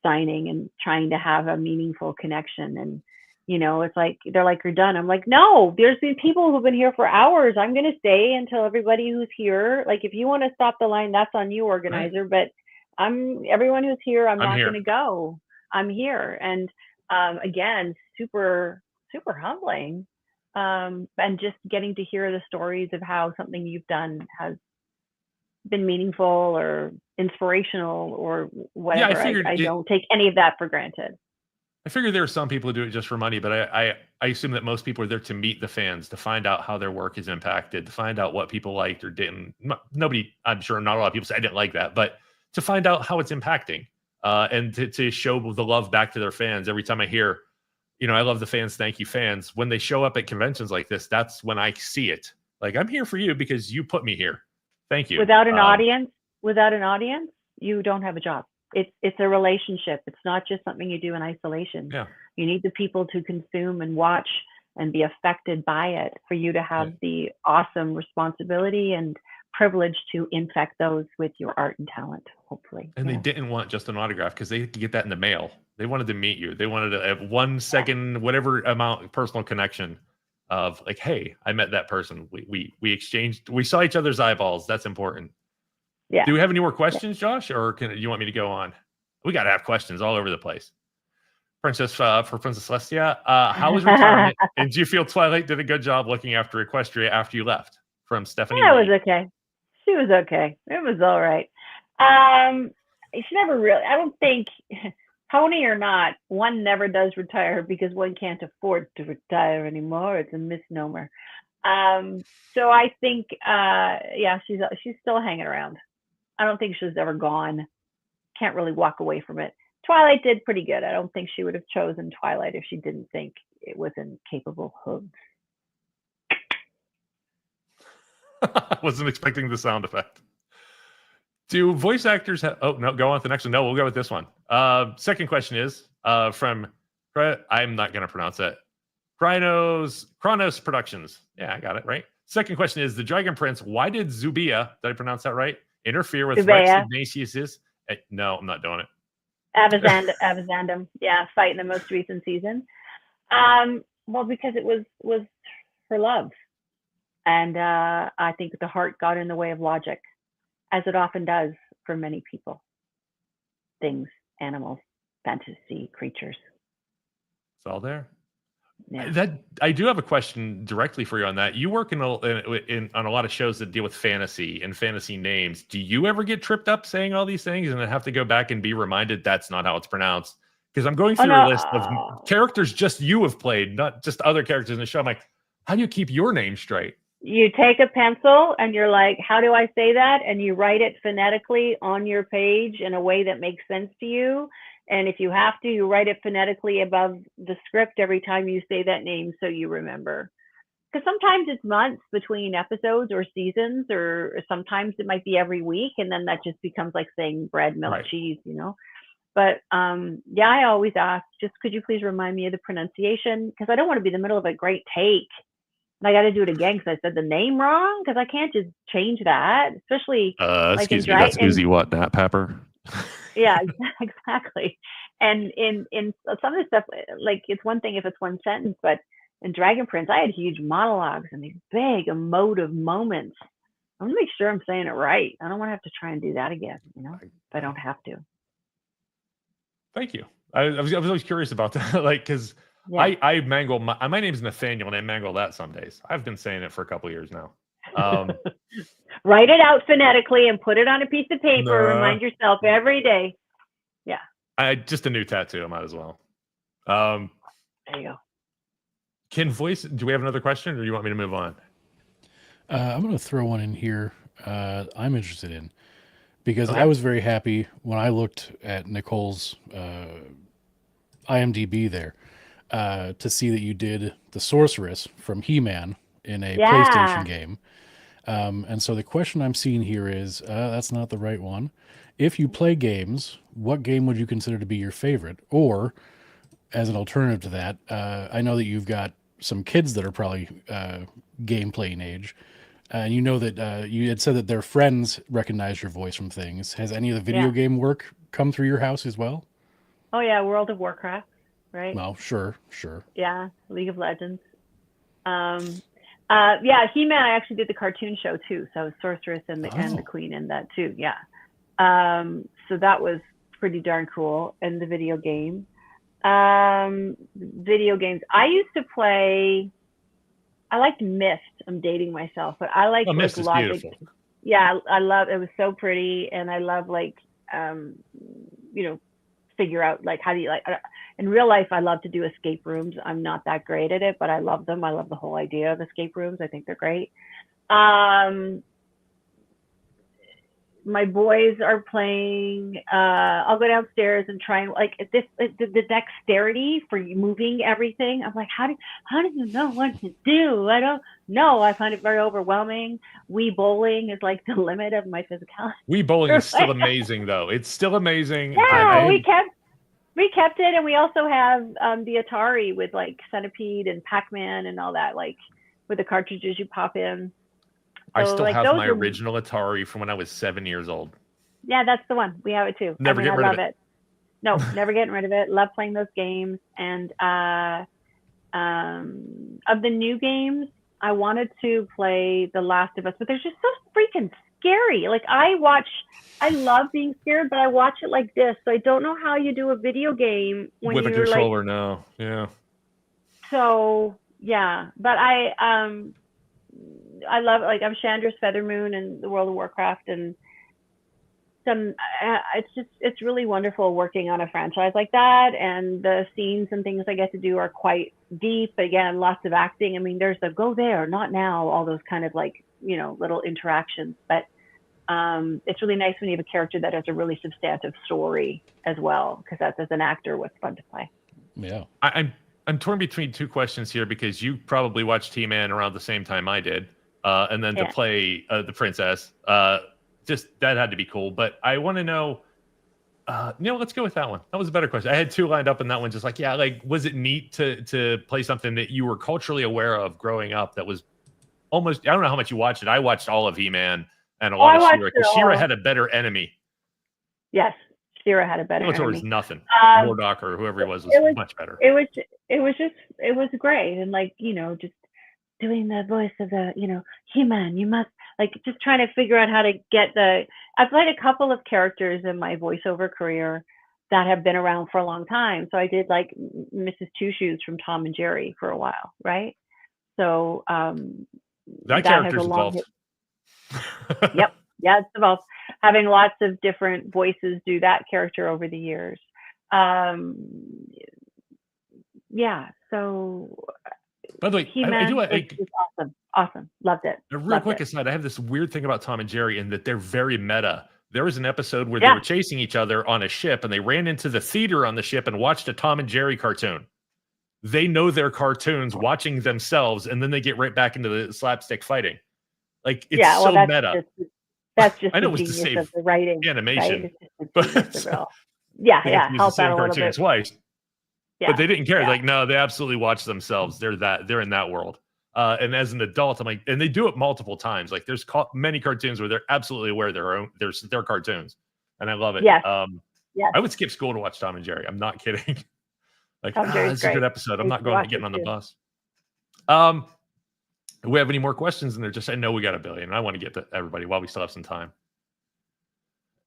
C: signing and trying to have a meaningful connection. And, you know, it's like, they're like, you're done. I'm like, no, there's been people who've been here for hours. I'm going to stay until everybody who's here. Like, if you want to stop the line, that's on you, organizer. But everyone who's here, I'm not going to go. I'm here. And, again, super humbling, and just getting to hear the stories of how something you've done has been meaningful or inspirational or whatever. I don't take any of that for granted.
B: I figure there are some people who do it just for money, but I assume that most people are there to meet the fans, to find out how their work is impacted, to find out what people liked or didn't. Nobody, I'm sure not a lot of people say I didn't like that, but to find out how it's impacting, and to show the love back to their fans. Every time I hear, you know, I love the fans, thank you fans, when they show up at conventions like this, that's when I see it. Like, I'm here for you because you put me here. Thank you.
C: Without an audience, you don't have a job. It's a relationship. It's not just something you do in isolation.
B: Yeah.
C: You need the people to consume and watch and be affected by it for you to have the awesome responsibility and privilege to infect those with your art and talent, hopefully.
B: And they didn't want just an autograph because they could get that in the mail. They wanted to meet you. They wanted to have 1 second, whatever amount of personal connection of like, hey, I met that person. We exchanged, we saw each other's eyeballs. That's important.
C: Yeah.
B: Do we have any more questions, Josh, or you want me to go on? We got to have questions all over the place. Princess Celestia, how was retirement? And do you feel Twilight did a good job looking after Equestria after you left? From Stephanie.
C: Yeah, it was okay. She was okay. It was all right. She never really, I don't think, pony or not, one never does retire because one can't afford to retire anymore. It's a misnomer. So I think, she's still hanging around. I don't think she's ever gone. Can't really walk away from it. Twilight did pretty good. I don't think she would have chosen Twilight if she didn't think it was in capable hooves.
B: I wasn't expecting the sound effect. Do voice actors have... Oh, no, go on to the next one. No, we'll go with this one. Second question is from... I'm not going to pronounce that. Chronos Productions. Yeah, I got it, right? Second question is, the Dragon Prince, why did Zubia, did I pronounce that right, interfere with Rex Ignatius's... No, I'm not doing it.
C: Avazandum, yeah, fight in the most recent season. Well, because it was her love. And I think the heart got in the way of logic, as it often does for many people. Things, animals, fantasy creatures.
B: It's all there.
C: Yeah.
B: That I do have a question directly for you on that. You work on a lot of shows that deal with fantasy and fantasy names. Do you ever get tripped up saying all these things and then have to go back and be reminded that's not how it's pronounced? Because I'm going
C: Oh
B: through a
C: no.
B: list of characters just you have played, not just other characters in the show. I'm like, how do you keep your name straight?
C: You take a pencil and you're like, how do I say that? And you write it phonetically on your page in a way that makes sense to you. And if you have to, you write it phonetically above the script every time you say that name so you remember. Because sometimes it's months between episodes or seasons, or sometimes it might be every week, and then that just becomes like saying bread, milk,
B: Right.
C: cheese, you know. But yeah, I always ask, just could you please remind me of the pronunciation? Because I don't want to be in the middle of a great take and I got to do it again because I said the name wrong. Because I can't just change that, especially like
B: Excuse me, that's Uzi what, Nat Pepper?
C: yeah, exactly. And in some of the stuff, like it's one thing if it's one sentence, but in Dragon Prince, I had huge monologues and these big emotive moments. I want to make sure I'm saying it right. I don't want to have to try and do that again, you know, if I don't have to.
B: Thank you. I was always curious about that, like, because
C: Yeah.
B: I mangle my name's Nathaniel, and I mangle that some days. I've been saying it for a couple of years now.
C: Write it out phonetically and put it on a piece of paper.
B: Nah.
C: Remind yourself every day. Yeah.
B: Just a new tattoo. I might as well.
C: There you go.
B: Do we have another question, or do you want me to move on?
D: I'm going to throw one in here. I'm interested in because
B: Okay.
D: I was very happy when I looked at Nicole's IMDb there to see that you did the sorceress from He-Man in a
C: Yeah.
D: PlayStation game. And so the question I'm seeing here is, that's not the right one. If you play games, what game would you consider to be your favorite? Or as an alternative to that, I know that you've got some kids that are probably game playing age. And you know that you had said that their friends recognize your voice from things. Has any of the video
C: Yeah.
D: game work come through your house as well?
C: Oh yeah, World of Warcraft, right?
D: Well, sure.
C: Yeah, League of Legends. Yeah, He-Man. I actually did the cartoon show too, so I was Sorceress and the Queen in that too. Yeah. So that was pretty darn cool. And the video game. Video games. I used to play. I liked Myst. I'm dating myself, but I liked
B: Myst is
C: logic.
B: beautiful.
C: Yeah, I love it. Was so pretty, and I love like you know, figure out like how do you like in real life. I love to do escape rooms. I'm not that great at it, but I love them. I love the whole idea of escape rooms. I think they're great. My boys are playing. I'll go downstairs and try and like the dexterity for moving everything. I'm like, how do you know what to do? I don't know. I find it very overwhelming. Wii bowling is like the limit of my physicality.
B: Wii bowling is still amazing, though. It's still amazing.
C: Yeah, we kept it, and we also have the Atari with like Centipede and Pac-Man and all that, like with the cartridges you pop in.
B: I
C: So,
B: still
C: like,
B: have
C: those
B: my
C: are-
B: original Atari from when I was 7 years old.
C: Yeah, that's the one. We have it too.
B: Never get rid of
C: love it. No, never getting rid of it. Love playing those games. And of the new games, I wanted to play The Last of Us, but they're just so freaking scary. Like I love being scared, but I watch it like this. So I don't know how you do a video game when
B: With a
C: you're
B: controller,
C: like.
B: no. Yeah.
C: So yeah, but I love, like, I'm Chandra's Feathermoon and the World of Warcraft, and it's really wonderful working on a franchise like that, and the scenes and things I get to do are quite deep. Again, lots of acting. I mean, there's the go there, not now, all those kind of like, you know, little interactions, but it's really nice when you have a character that has a really substantive story as well, because that's, as an actor, what's fun to play.
D: Yeah.
B: I'm torn between two questions here because you probably watched He-Man around the same time I did. And then to play the princess, just that had to be cool. But I want to know, let's go with that one. That was a better question. I had two lined up, and that one just like, yeah, like, was it neat to play something that you were culturally aware of growing up that was almost, I don't know how much you watched it. I watched all of He-Man and a lot of She-Ra, because She-Ra had a better enemy.
C: Yes, She-Ra had a better enemy.
B: Skeletor was nothing. Mordok or whoever he was much better.
C: It was great. And like, you know, just doing the voice of the, you know, He-Man, you must, like, just trying to figure out how to get I played a couple of characters in my voiceover career that have been around for a long time. So I did like Mrs. Two Shoes from Tom and Jerry for a while, right? So
B: that character's evolved.
C: Yep. Yeah, it's evolved. Having lots of different voices do that character over the years. Yeah. So
B: by the way,
C: He-Man was awesome. Loved it.
B: A real quick aside, I have this weird thing about Tom and Jerry in that they're very meta. There was an episode where they were chasing each other on a ship, and they ran into the theater on the ship and watched a Tom and Jerry cartoon. They know their cartoons, watching themselves, and then they get right back into the slapstick fighting. Like, it's so meta.
C: That's just
B: I know
C: the
B: it was the
C: genius
B: same
C: of the writing,
B: animation,
C: right?
B: but
C: yeah,
B: help
C: the
B: same
C: out a little
B: cartoon
C: bit.
B: twice.
C: Yeah,
B: but they didn't care. Like, no, they absolutely watch themselves. They're in that world. And as an adult, I'm like, and they do it multiple times. Like, there's many cartoons where they're absolutely aware they're cartoons, and I love it.
C: Yes.
B: I would skip school to watch Tom and Jerry. I'm not kidding. Like, this is a good episode. I'm not getting on the bus. Do we have any more questions? And they're just, I know we got 1 billion. And I want to get to everybody while we still have some time.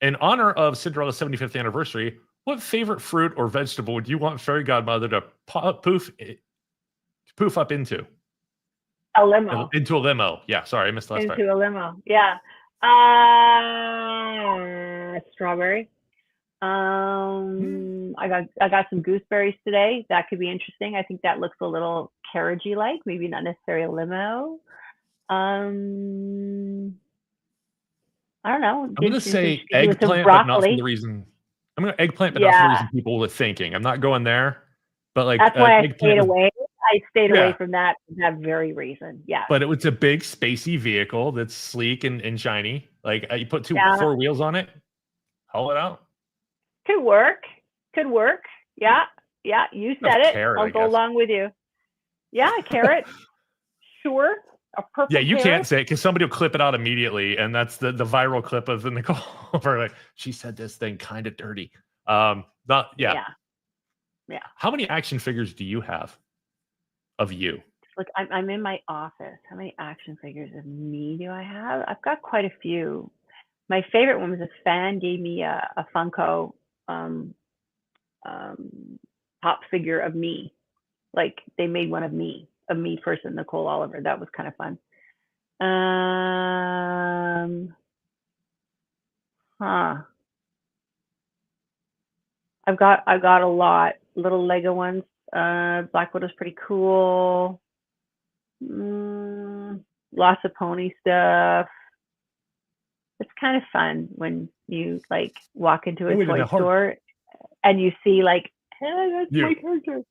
B: In honor of Cinderella's 75th anniversary, what favorite fruit or vegetable would you want Fairy Godmother to poof up into?
C: A limo.
B: Into a limo. Yeah, sorry, I missed the last part.
C: Into a limo. Yeah. Strawberry. I got some gooseberries today. That could be interesting. I think that looks a little carriagey like, maybe not necessarily a limo. I don't know.
B: I'm gonna say eggplant, but not for the reason. I'm gonna eggplant, but not for the reason people were thinking. I'm not going there, but like
C: that's why I stayed away. I stayed away from that for that very reason. Yeah.
B: But it was a big spacey vehicle that's sleek and shiny. Like, you put 4 wheels on it, haul it out.
C: Could work. Yeah. You said it.
B: Carrot,
C: I'll go along with you. Yeah, a carrot. Sure. A purple.
B: Yeah, you
C: carrot.
B: can't say it because somebody will clip it out immediately, and that's the viral clip of the Nicole Oliver. Like, she said this thing kind of dirty. Yeah. How many action figures do you have of you?
C: Look, I'm in my office. How many action figures of me do I have? I've got quite a few. My favorite one was a fan gave me a Funko pop figure of me. Like, they made one of me person, Nicole Oliver. That was kind of fun. I've got a lot. Little Lego ones. Black Widow's pretty cool. Lots of pony stuff. It's kind of fun when you like walk into a toy store and you see like, hey, that's my character.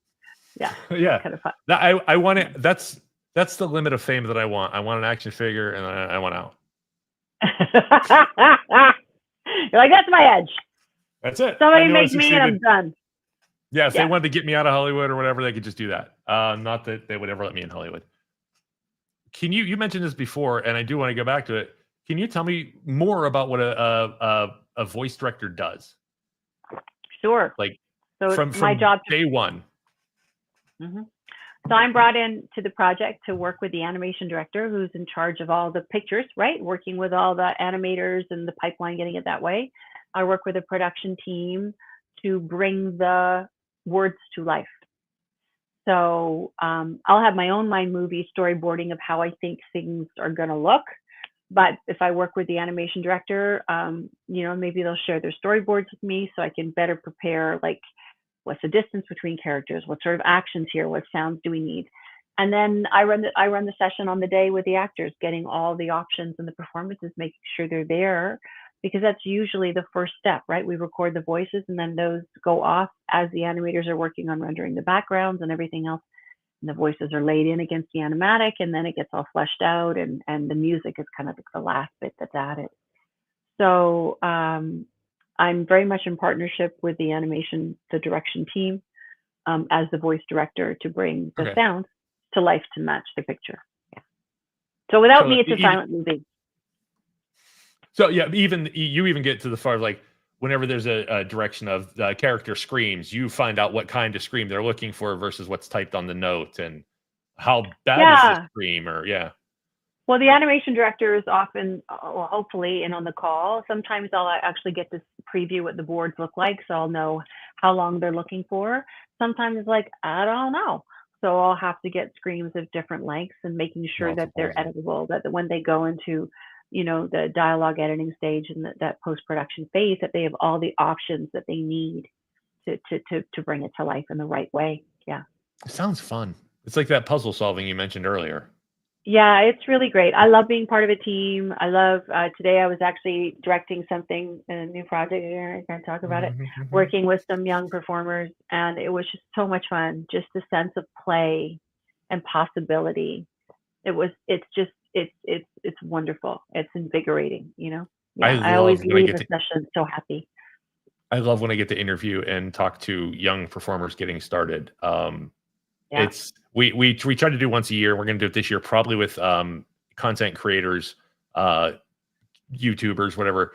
C: Yeah.
B: Yeah.
C: Kind of fun.
B: I want it. That's the limit of fame that I want. I want an action figure, and I want out.
C: You're like, that's my edge.
B: That's it.
C: Somebody make me and I'm done.
B: Yeah, if they wanted to get me out of Hollywood or whatever, they could just do that. Not that they would ever let me in Hollywood. Can you mentioned this before, and I do want to go back to it. Can you tell me more about what a voice director does?
C: Sure.
B: Like,
C: so
B: from
C: my job
B: day one.
C: Mm-hmm. So I'm brought in to the project to work with the animation director, who's in charge of all the pictures, right? Working with all the animators and the pipeline, getting it that way. I work with a production team to bring the words to life. So I'll have my own mind movie storyboarding of how I think things are going to look. But if I work with the animation director, maybe they'll share their storyboards with me so I can better prepare, like, what's the distance between characters? What sort of actions here? What sounds do we need? And then I run the session on the day with the actors, getting all the options and the performances, making sure they're there, because that's usually the first step, right? We record the voices and then those go off as the animators are working on rendering the backgrounds and everything else. And the voices are laid in against the animatic, and then it gets all fleshed out, and the music is kind of like the last bit that's added. So I'm very much in partnership with the direction team as the voice director to bring the sound to life to match the picture. Yeah. So without me, it's a silent movie.
B: So yeah, you even get to the far, like, whenever there's a direction of the character screams, you find out what kind of scream they're looking for versus what's typed on the note and how bad is the scream, or
C: Well, the animation director is often, well, hopefully, in on the call. Sometimes I'll actually get to preview what the boards look like, so I'll know how long they're looking for. Sometimes it's like, I don't know. So I'll have to get screens of different lengths and making sure that they're editable, that when they go into, the dialogue editing stage and that post-production phase, that they have all the options that they need to bring it to life in the right way. Yeah.
B: It sounds fun. It's like that puzzle solving you mentioned earlier.
C: Yeah, it's really great. I love being part of a team. I love, today I was actually directing something, a new project here, I can't talk about it, working with some young performers, and it was just so much fun. Just the sense of play and possibility. It's wonderful. It's invigorating, Yeah, I always leave a session so happy.
B: I love when I get to interview and talk to young performers getting started.
C: Yeah.
B: We try to do once a year. We're going to do it this year, probably with content creators, YouTubers, whatever.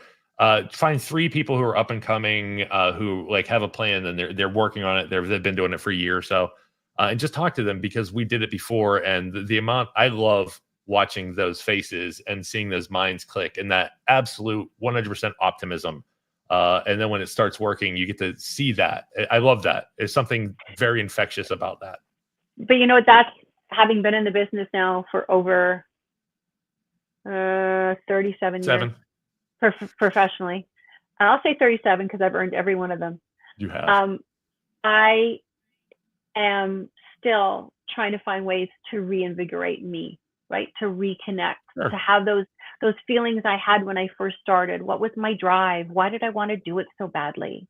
B: Find 3 people who are up and coming, who like have a plan and they're working on it. They've been doing it for a year or so, and just talk to them because we did it before. And the amount I love watching those faces and seeing those minds click and that absolute 100% optimism. And then when it starts working, you get to see that. I love that. There's something very infectious about that.
C: But that's having been in the business now for over 37 years professionally. And I'll say 37 because I've earned every one of them.
B: You have.
C: I am still trying to find ways to reinvigorate me, right? To reconnect, to have those feelings I had when I first started. What was my drive? Why did I want to do it so badly?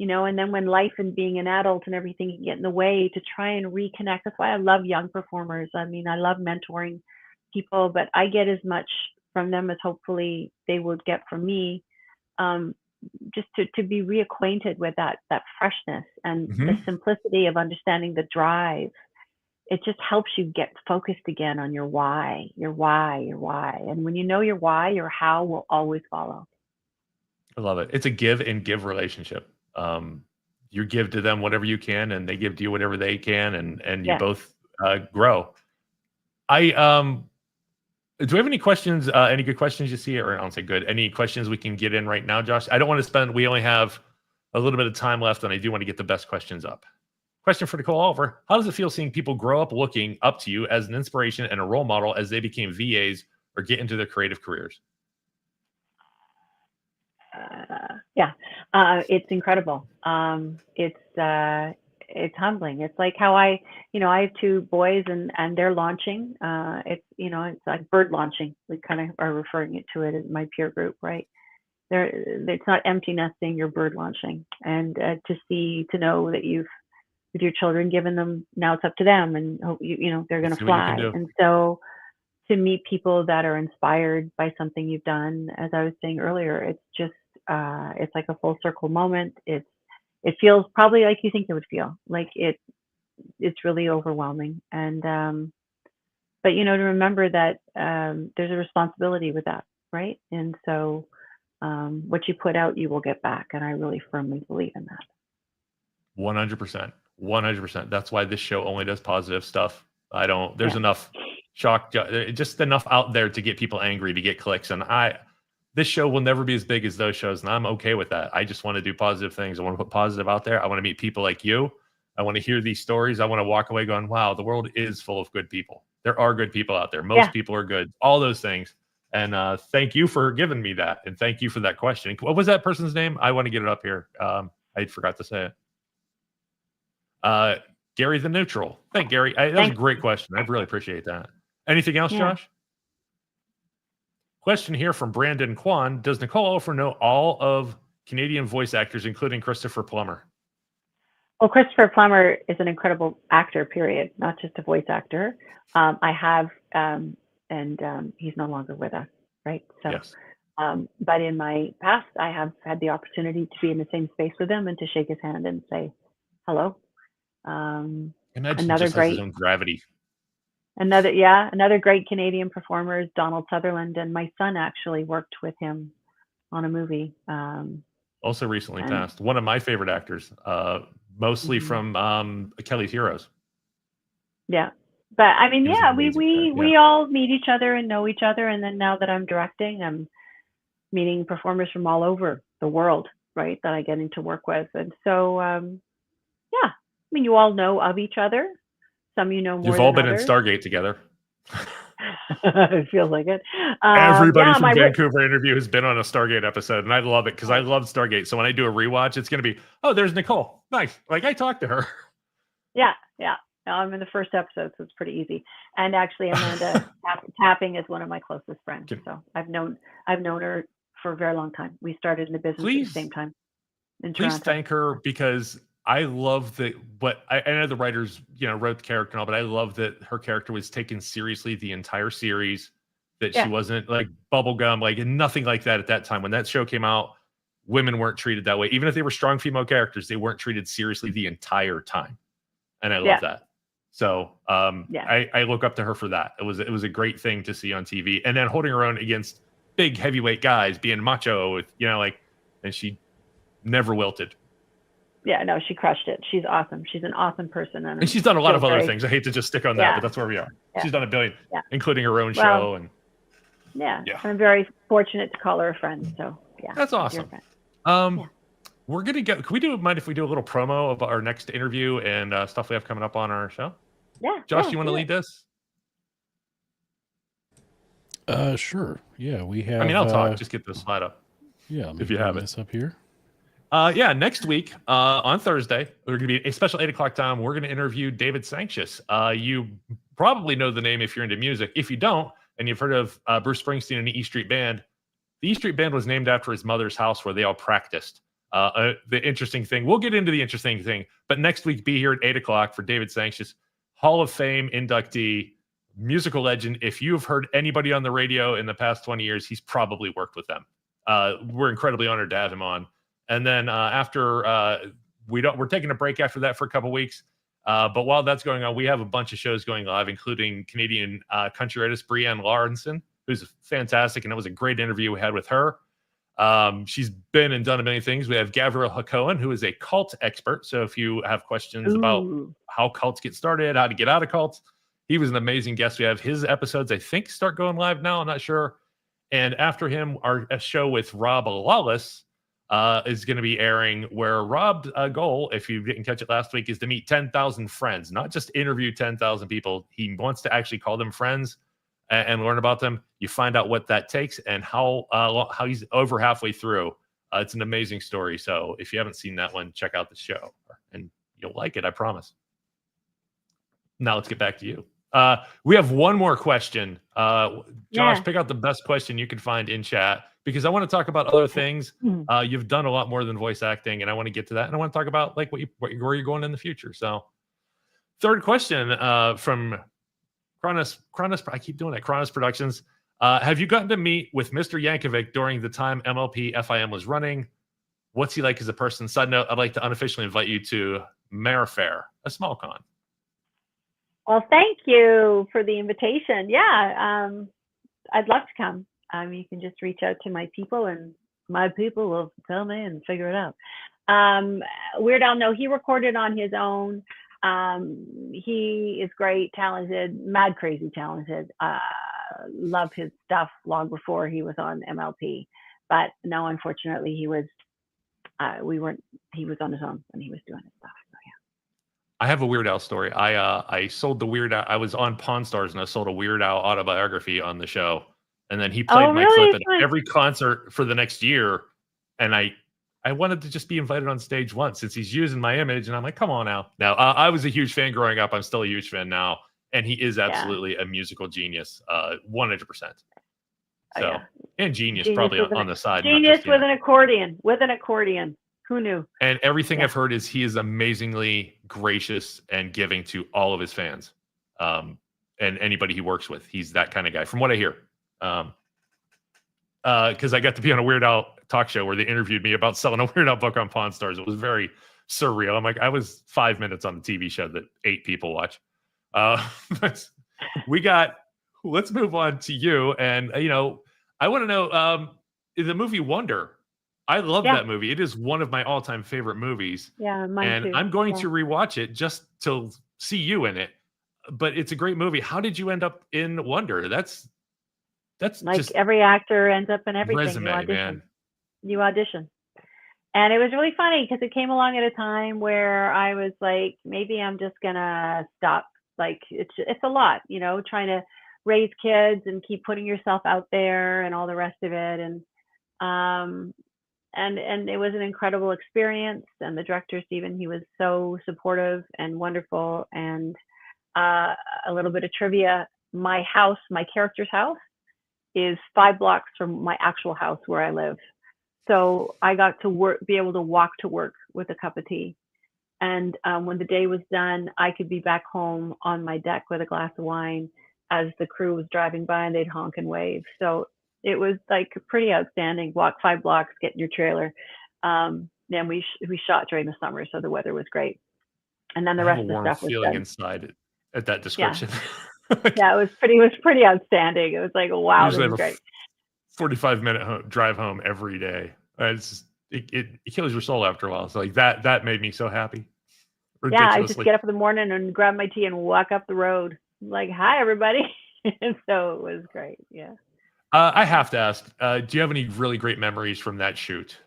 C: And then when life and being an adult and everything can get in the way, to try and reconnect. That's why I love young performers. I mean, I love mentoring people, but I get as much from them as hopefully they would get from me. Just to be reacquainted with that freshness and the simplicity of understanding the drive. It just helps you get focused again on your why. And when you know your why, your how will always follow.
B: I love it. It's a give and give relationship. You give to them whatever you can, and they give to you whatever they can, and you both grow. Do we have any questions? Any good questions you see, or I don't say good? Any questions we can get in right now, Josh? I don't want to spend. We only have a little bit of time left, and I do want to get the best questions up. Question for Nicole Oliver: how does it feel seeing people grow up looking up to you as an inspiration and a role model as they became VAs or get into their creative careers?
C: It's incredible. It's humbling. It's like how I have 2 boys and they're launching. It's like bird launching. We kind of are referring to it as my peer group, right? It's not empty nesting, you're bird launching. And to know that you've, with your children, given them, now it's up to them, and they're going to fly. And so to meet people that are inspired by something you've done, as I was saying earlier, it's just it's like a full circle moment. It feels probably like you think it would feel. Like it's really overwhelming. And but to remember that there's a responsibility with that, right? And so what you put out, you will get back. And I really firmly believe in that.
B: 100%. 100%. That's why this show only does positive stuff. There's enough shock, just enough out there to get people angry, to get clicks. And this show will never be as big as those shows, and I'm okay with that. I just want to do positive things. I want to put positive out there. I want to meet people like you. I want to hear these stories. I want to walk away going, wow, the world is full of good people. There are good people out there. Most people are good. All those things. And thank you for giving me that. And thank you for that question. What was that person's name? I want to get it up here. I forgot to say it. Gary the Neutral. Thank Gary. That was a great question. I really appreciate that. Anything else, Josh? Question here from Brandon Kwan. Does Nicole Oliver know all of Canadian voice actors, including Christopher Plummer?
C: Well, Christopher Plummer is an incredible actor, period, not just a voice actor. I have, and he's no longer with us, right? So, but in my past, I have had the opportunity to be in the same space with him and to shake his hand and say hello.
B: Imagine
C: another
B: just
C: great,
B: has his own gravity.
C: Another great Canadian performer is Donald Sutherland, and my son actually worked with him on a movie.
B: Also recently passed. One of my favorite actors, mostly from Kelly's Heroes.
C: Yeah, But I mean,
B: He was an
C: yeah,
B: amazing guy,
C: we all meet each other and know each other, and then now that I'm directing, I'm meeting performers from all over the world, right? That I get into work with, and so yeah, I mean, you all know of each other. Some you know more
B: You've all
C: than
B: been in
C: others.
B: Stargate together.
C: It feels like it.
B: Everybody
C: Yeah,
B: from Vancouver Interview has been on a Stargate episode, and I love it because I love Stargate. So when I do a rewatch, it's going to be, oh, there's Nicole. Nice. Like I talked to her.
C: yeah. No, I'm in the first episode, so it's pretty easy. And actually, Amanda Tapping is one of my closest friends. So I've known her for a very long time. We started in the business at the same time in
B: Please
C: Toronto.
B: thank her, because I love that. I know the writers, wrote the character and all, but I love that her character was taken seriously the entire series. That she wasn't like bubblegum, like nothing like that at that time. When that show came out, women weren't treated that way. Even if they were strong female characters, they weren't treated seriously the entire time. And I love that. So I look up to her for that. It was a great thing to see on TV, and then holding her own against big heavyweight guys, being macho with, and she never wilted.
C: Yeah, no, she crushed it. She's awesome. She's an awesome person, and
B: she's done a lot of other things. I hate to just stick on that, but that's where we are.
C: Yeah.
B: She's done a billion, including her own show, and
C: I'm very fortunate to call her a friend. So
B: that's awesome. We're gonna go. Can we mind if we do a little promo of our next interview and stuff we have coming up on our show?
C: Yeah.
B: Josh, do you want to lead this?
D: Sure. Yeah, we have.
B: I mean, I'll talk. Just get this slide up.
D: Yeah,
B: if you have it.
D: This up here.
B: Next week on Thursday, we're going to be a special 8:00 time. We're going to interview David Sancious. You probably know the name if you're into music. If you don't, and you've heard of Bruce Springsteen and the E Street Band, the E Street Band was named after his mother's house where they all practiced. The interesting thing, we'll get into the interesting thing, but next week, be here at 8:00 for David Sancious, Hall of Fame inductee, musical legend. If you've heard anybody on the radio in the past 20 years, he's probably worked with them. We're incredibly honored to have him on. And then after we're taking a break after that for a couple weeks. But while that's going on, we have a bunch of shows going live, including Canadian country artist Brienne Lawrenson, who's fantastic, and it was a great interview we had with her. She's been and done a million things. We have Gabriel Hacohen, who is a cult expert. So if you have questions about how cults get started, how to get out of cults, he was an amazing guest. We have his episodes, I think, start going live now. I'm not sure. And after him, a show with Rob Lawless is going to be airing, where Rob's goal, if you didn't catch it last week, is to meet 10,000 friends, not just interview 10,000 people. He wants to actually call them friends and learn about them. You find out what that takes and how he's over halfway through. It's an amazing story. So if you haven't seen that one, check out the show and you'll like it. I promise. Now let's get back to you. We have one more question. Josh, pick out the best question you can find in chat, because I want to talk about other things. You've done a lot more than voice acting, and I want to get to that. And I want to talk about like where you're going in the future. So, third question from Kronos. I keep doing that. Kronos Productions. Have you gotten to meet with Mr. Yankovic during the time MLP FIM was running? What's he like as a person? Side note: I'd like to unofficially invite you to Mare Fair, a small con.
C: Well, thank you for the invitation. Yeah, I'd love to come. You can just reach out to my people, and my people will tell me and figure it out. Weird Al, no, he recorded on his own. He is great, talented, mad crazy talented. Love his stuff long before he was on MLP. But no, unfortunately, he was on his own when he was doing his stuff. So, yeah.
B: I have a Weird Al story. I sold the Weird Al. I was on Pawn Stars, and I sold a Weird Al autobiography on the show. And then he played my clip at every concert for the next year. And I wanted to just be invited on stage once, since he's using my image. And I'm like, come on Al. Now, I was a huge fan growing up. I'm still a huge fan now. And he is absolutely a musical genius, 100%. So, and genius probably on the side.
C: Genius with an accordion. Who knew?
B: And everything I've heard is he is amazingly gracious and giving to all of his fans, and anybody he works with. He's that kind of guy, from what I hear. Because I got to be on a Weird Al talk show where they interviewed me about selling a Weird Al book on Pawn Stars. It was very surreal. I'm like, I was 5 minutes on the TV show that 8 people watch. Let's move on to you. And, I want to know, the movie Wonder. I love that movie. It is one of my all-time favorite movies.
C: Yeah, mine
B: and
C: too.
B: I'm going to rewatch it just to see you in it. but it's a great movie. How did you end up in Wonder? That's
C: Like
B: just
C: every actor ends up in everything.
B: resume, man.
C: You audition. And it was really funny because it came along at a time where I was like, maybe I'm just gonna stop. Like it's a lot, trying to raise kids and keep putting yourself out there and all the rest of it. And it was an incredible experience. And the director, Stephen, he was so supportive and wonderful. And a little bit of trivia: my character's house, is 5 blocks from my actual house where I live. So I got to be able to walk to work with a cup of tea. And when the day was done, I could be back home on my deck with a glass of wine as the crew was driving by and they'd honk and wave. So it was like pretty outstanding. Walk 5 blocks, get in your trailer. Then we shot during the summer, so the weather was great. And then the rest of the stuff was
B: feeling
C: done.
B: inside at that description.
C: Yeah, it was pretty outstanding. It was like, wow, this is great.
B: 45-minute drive home every day. It kills your soul after a while. So like that made me so happy.
C: Yeah, I just get up in the morning and grab my tea and walk up the road. Like, hi everybody. And so it was great. Yeah.
B: I have to ask, do you have any really great memories from that shoot?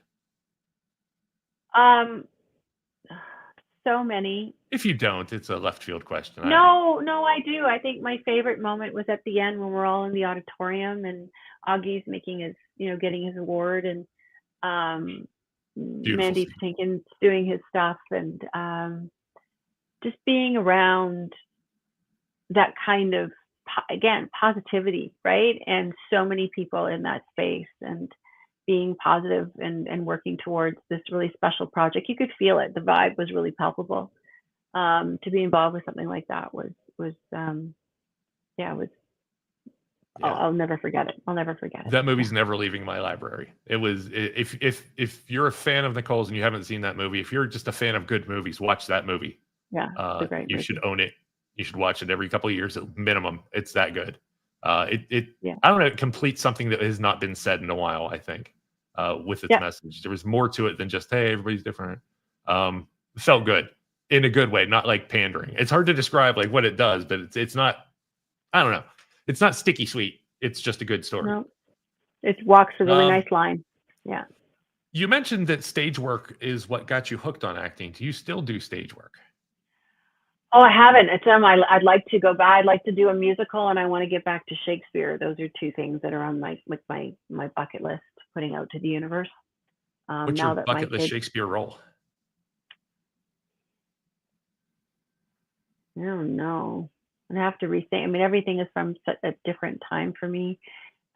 C: So many.
B: If you don't, it's a left field question.
C: No, I do. I think my favorite moment was at the end when we're all in the auditorium and Augie's making his, getting his award, and Mandy Patinkin's doing his stuff, and just being around that kind of, again, positivity, right? And so many people in that space, and being positive and working towards this really special project. You could feel it. The vibe was really palpable. To be involved with something like that was I'll never forget it. I'll never forget it.
B: That movie's never leaving my library. It was, if you're a fan of Nicole's and you haven't seen that movie, if you're just a fan of good movies, watch that movie.
C: Yeah, it's a great
B: you
C: movie.
B: should own it. You should watch it every couple of years at minimum. It's that good. I don't know, it completes something that has not been said in a while, I think, with its message. There was more to it than just, hey, everybody's different. It felt good in a good way, not like pandering. It's hard to describe like what it does, but it's not, I don't know. It's not sticky sweet. It's just a good story.
C: No, it walks a really nice line. Yeah.
B: You mentioned that stage work is what got you hooked on acting. Do you still do stage work?
C: Oh, I haven't. I'd like to go back. I'd like to do a musical, and I want to get back to Shakespeare. Those are two things that are on my bucket list, putting out to the universe.
B: What's your bucket list Shakespeare role?
C: I don't know. I have to rethink. I mean, everything is from a different time for me.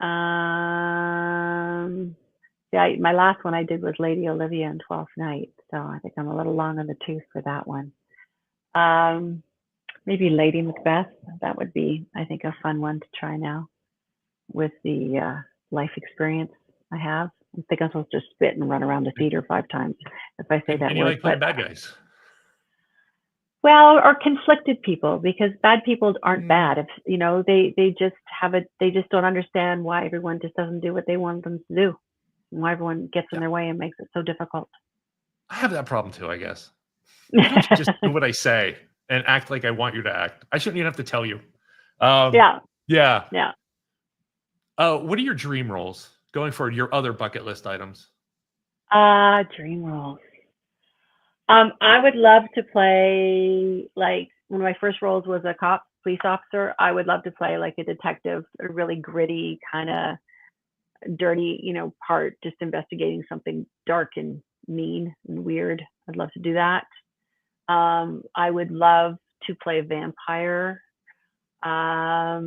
C: My last one I did was Lady Olivia in Twelfth Night, so I think I'm a little long on the tooth for that one. Maybe Lady Macbeth. That would be, I think, a fun one to try now with the life experience I have. I think I'm supposed to spit and run around the theater 5 times if I say that word.
B: And you like playing bad guys?
C: Well, or conflicted people, because bad people aren't bad. If they just don't understand why everyone just doesn't do what they want them to do, and why everyone gets in their way and makes it so difficult.
B: I have that problem too, I guess. Why don't you just do what I say and act like I want you to act? I shouldn't even have to tell you. Yeah. What are your dream roles going forward? Your other bucket list items?
C: Dream roles. I would love to play, like, one of my first roles was a police officer. I would love to play like a detective, a really gritty, kind of dirty, part, just investigating something dark and mean and weird. I'd love to do that. I would love to play a vampire. I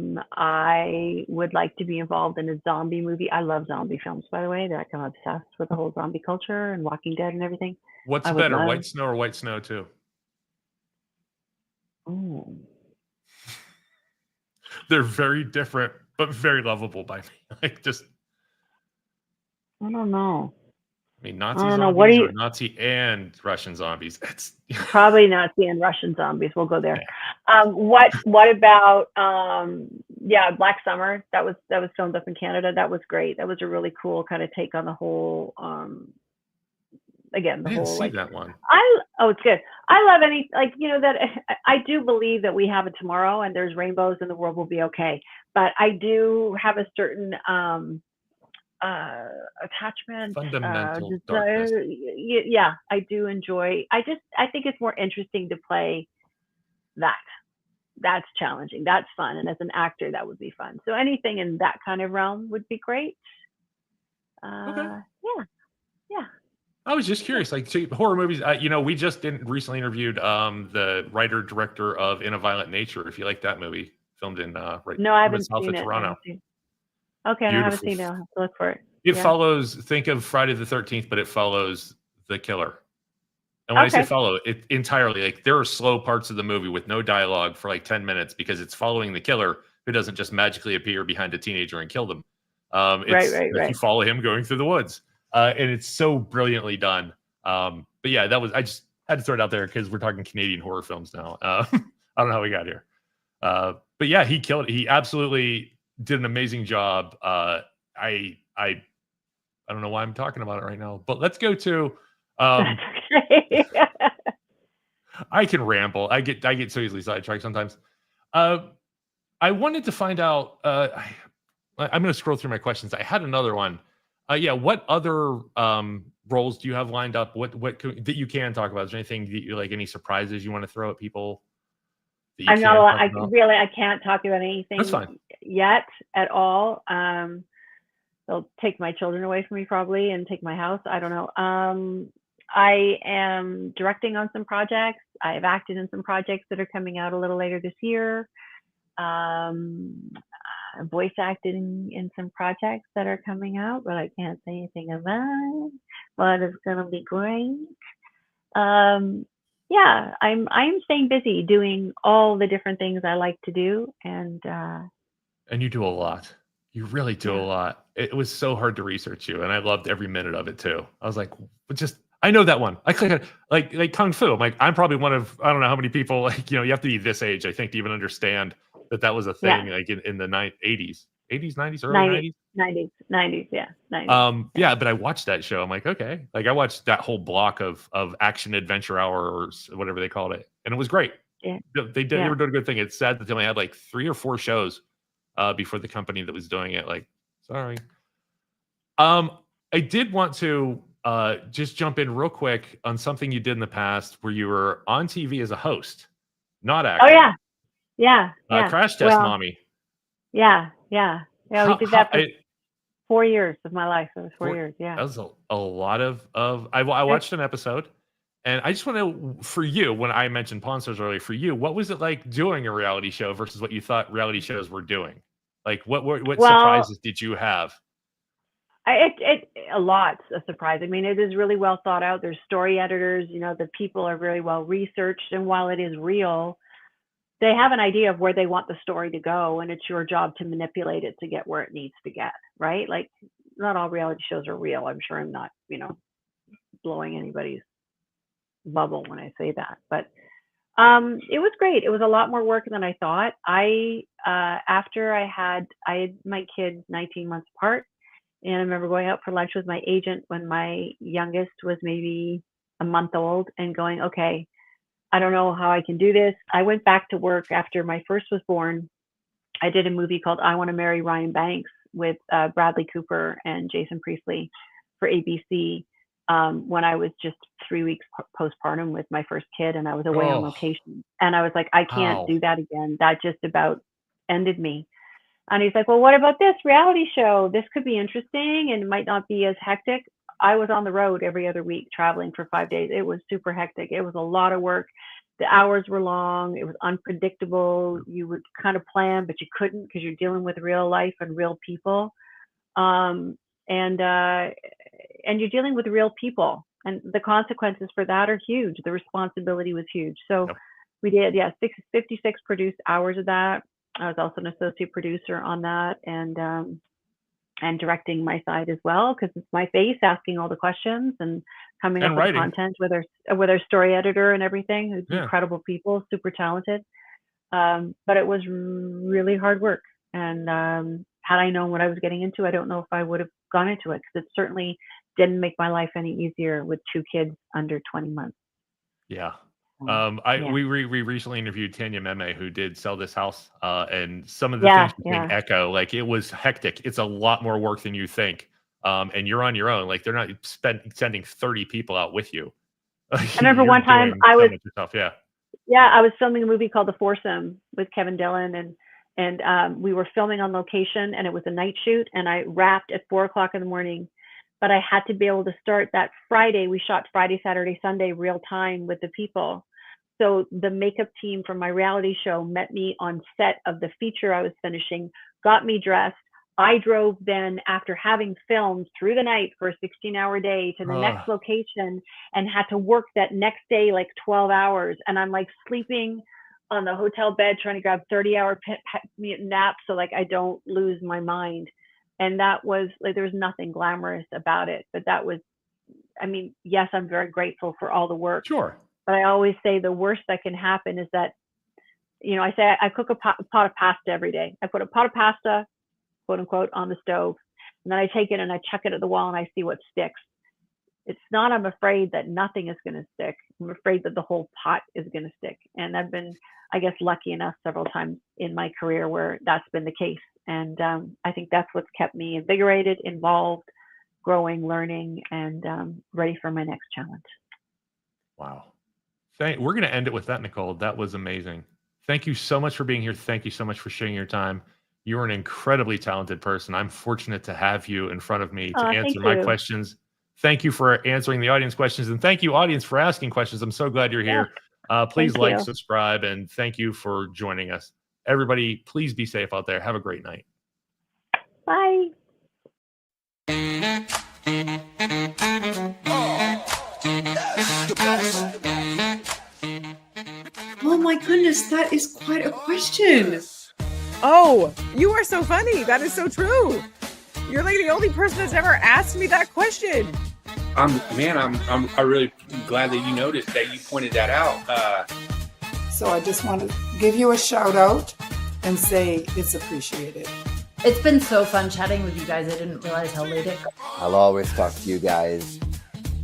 C: would like to be involved in a zombie movie. I love zombie films, by the way. I'm obsessed with the whole zombie culture and Walking Dead and everything.
B: What's better, White Snow or White Snow 2?
C: Oh.
B: They're very different, but very lovable by me. Like, just,
C: I don't know.
B: I mean, Nazi zombies or Nazi and Russian zombies. It's
C: probably Nazi and Russian zombies. We'll go there. Yeah. What about Black Summer? That was filmed up in Canada. That was great. That was a really cool kind of take on the whole again, the
B: I didn't
C: whole
B: see
C: like
B: that one.
C: it's good. I love any like that I do believe that we have a tomorrow and there's rainbows and the world will be okay. But I do have a certain attachment,
B: Fundamental darkness.
C: desire. Yeah, I do enjoy. I think it's more interesting to play that. That's challenging. That's fun, and as an actor, that would be fun. So anything in that kind of realm would be great.
B: Okay.
C: Yeah, yeah.
B: I was just curious, like horror movies. We just recently interviewed the writer director of In a Violent Nature. If you like that movie, filmed in right
C: No, I
B: in the
C: haven't
B: south
C: seen
B: of
C: it.
B: Toronto.
C: Okay, I haven't
B: Beautiful.
C: seen it. I'll have to look for it.
B: It
C: Yeah.
B: follows. Think of Friday the 13th, but it follows the killer. And when I say
C: Okay.
B: follow, it entirely like there are slow parts of the movie with no dialogue for like 10 minutes because it's following the killer who doesn't just magically appear behind a teenager and kill them. It's
C: Right.
B: like you follow him going through the woods, and it's so brilliantly done. But yeah, I just had to throw it out there because we're talking Canadian horror films now. I don't know how we got here, but yeah, he killed it. He absolutely did an amazing job. I don't know why I'm talking about it right now, but let's go to.
C: That's okay.
B: I can ramble. I get so easily sidetracked sometimes. I wanted to find out. I'm going to scroll through my questions. I had another one. Yeah, what other roles do you have lined up? What that you can talk about? Is there anything that you like? Any surprises you want to throw at people? That you
C: I'm not
B: can
C: allowed.
B: talk about?
C: I can't talk about anything
B: That's fine.
C: yet at all. They'll take my children away from me probably and take my house. I don't know. I am directing on some projects. I have acted in some projects that are coming out a little later this year. Voice acted in some projects that are coming out, but I can't say anything about. But it's gonna be great. Yeah, I'm staying busy doing all the different things I like to do, and
B: And you do a lot. You really do a
C: yeah.
B: lot. It was so hard to research you, and I loved every minute of it too. I was like, I know that one. I click it like Kung Fu. I'm like, I'm probably one of I don't know how many people like you have to be this age I think to even understand that was a thing like in the 80s, 90s, early 90s.
C: 90s, yeah, 90s.
B: Yeah, but I watched that show. I'm like, okay, like I watched that whole block of action adventure hour or whatever they called it, and it was great.
C: Yeah.
B: They were doing a good thing. It's sad that they only had like 3 or 4 shows before the company that was doing it. Like, sorry. I did want to just jump in real quick on something you did in the past where you were on TV as a host, not acting.
C: Oh yeah.
B: Crash Test Mommy.
C: Yeah. We did that for 4 years of my life. It was 4 years. Yeah.
B: That was a lot of. I watched an episode, and I just want to, for you, when I mentioned Pawn Stars earlier, for you, what was it like doing a reality show versus what you thought reality shows were doing? Like, what surprises did you have?
C: A lot of surprise. I mean, it is really well thought out. There's story editors. The people are really well researched, and while it is real, they have an idea of where they want the story to go, and it's your job to manipulate it to get where it needs to get. Right? Like, not all reality shows are real. I'm sure I'm not, blowing anybody's bubble when I say that, but it was great. It was a lot more work than I thought. After I had my kids 19 months apart. And I remember going out for lunch with my agent when my youngest was maybe a month old and going, okay, I don't know how I can do this. I went back to work after my first was born. I did a movie called I Want to Marry Ryan Banks with Bradley Cooper and Jason Priestley for ABC when I was just 3 weeks postpartum with my first kid and I was away on location. And I was like, I can't do that again. That just about ended me. And he's like, well, what about this reality show? This could be interesting and it might not be as hectic. I was on the road every other week traveling for 5 days. It was super hectic. It was a lot of work. The hours were long. It was unpredictable. You would kind of plan, but you couldn't because you're dealing with real life and real people. And you're dealing with real people. And the consequences for that are huge. The responsibility was huge. So we did, 56 produced hours of that. I was also an associate producer on that and directing my side as well because it's my face asking all the questions and coming up with content with our story editor and everything. Who's incredible people, super talented. But it was really hard work. And had I known what I was getting into, I don't know if I would have gone into it because it's certainly didn't make my life any easier with 2 kids under 20 months.
B: Yeah.
C: Yeah.
B: We recently interviewed Tanya Meme, who did Sell This House, and some of the things she's saying echo. Like, it was hectic. It's a lot more work than you think, and you're on your own. Like, they're not sending 30 people out with you.
C: I remember one time I was I was filming a movie called The Foursome with Kevin Dillon, and we were filming on location, and it was a night shoot, and I wrapped at 4:00 in the morning. But I had to be able to start that Friday. We shot Friday, Saturday, Sunday, real time with the people. So the makeup team from my reality show met me on set of the feature I was finishing, got me dressed. I drove then, after having filmed through the night for a 16-hour day, to the next location, and had to work that next day like 12 hours. And I'm like sleeping on the hotel bed, trying to grab 30-hour nap so like I don't lose my mind. And that was like, there was nothing glamorous about it, but that was, I mean, yes, I'm very grateful for all the work.
B: Sure.
C: But I always say the worst that can happen is that, you know, I say I cook a pot of pasta every day. I put a pot of pasta, quote unquote, on the stove, and then I take it and I chuck it at the wall and I see what sticks. It's not, I'm afraid that nothing is going to stick. I'm afraid that the whole pot is going to stick. And I've been, I guess, lucky enough several times in my career where that's been the case. And I think that's what's kept me invigorated, involved, growing, learning, and ready for my next challenge.
B: Wow. We're going to end it with that, Nicole. That was amazing. Thank you so much for being here. Thank you so much for sharing your time. You're an incredibly talented person. I'm fortunate to have you in front of me to answer my questions. Thank you for answering the audience questions. And thank you, audience, for asking questions. I'm so glad you're here. Please like, subscribe, and thank you for joining us. Everybody, please be safe out there. Have a great night.
C: Bye.
F: Oh my goodness, that is quite a question.
G: Oh, you are so funny. That is so true. You're like the only person that's ever asked me that question.
H: I'm really glad that you noticed, that you pointed that out.
F: So I just want to give you a shout out and say it's appreciated.
I: It's been so fun chatting with you guys. I didn't realize how late it got.
J: I'll always talk to you guys.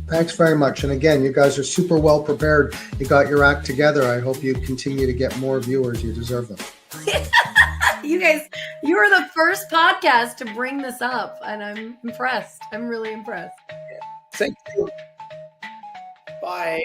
K: Thanks very much. And again, you guys are super well prepared. You got your act together. I hope you continue to get more viewers. You deserve them.
I: You guys, you are the first podcast to bring this up, and I'm impressed. I'm really impressed.
H: Thank you.
F: Bye.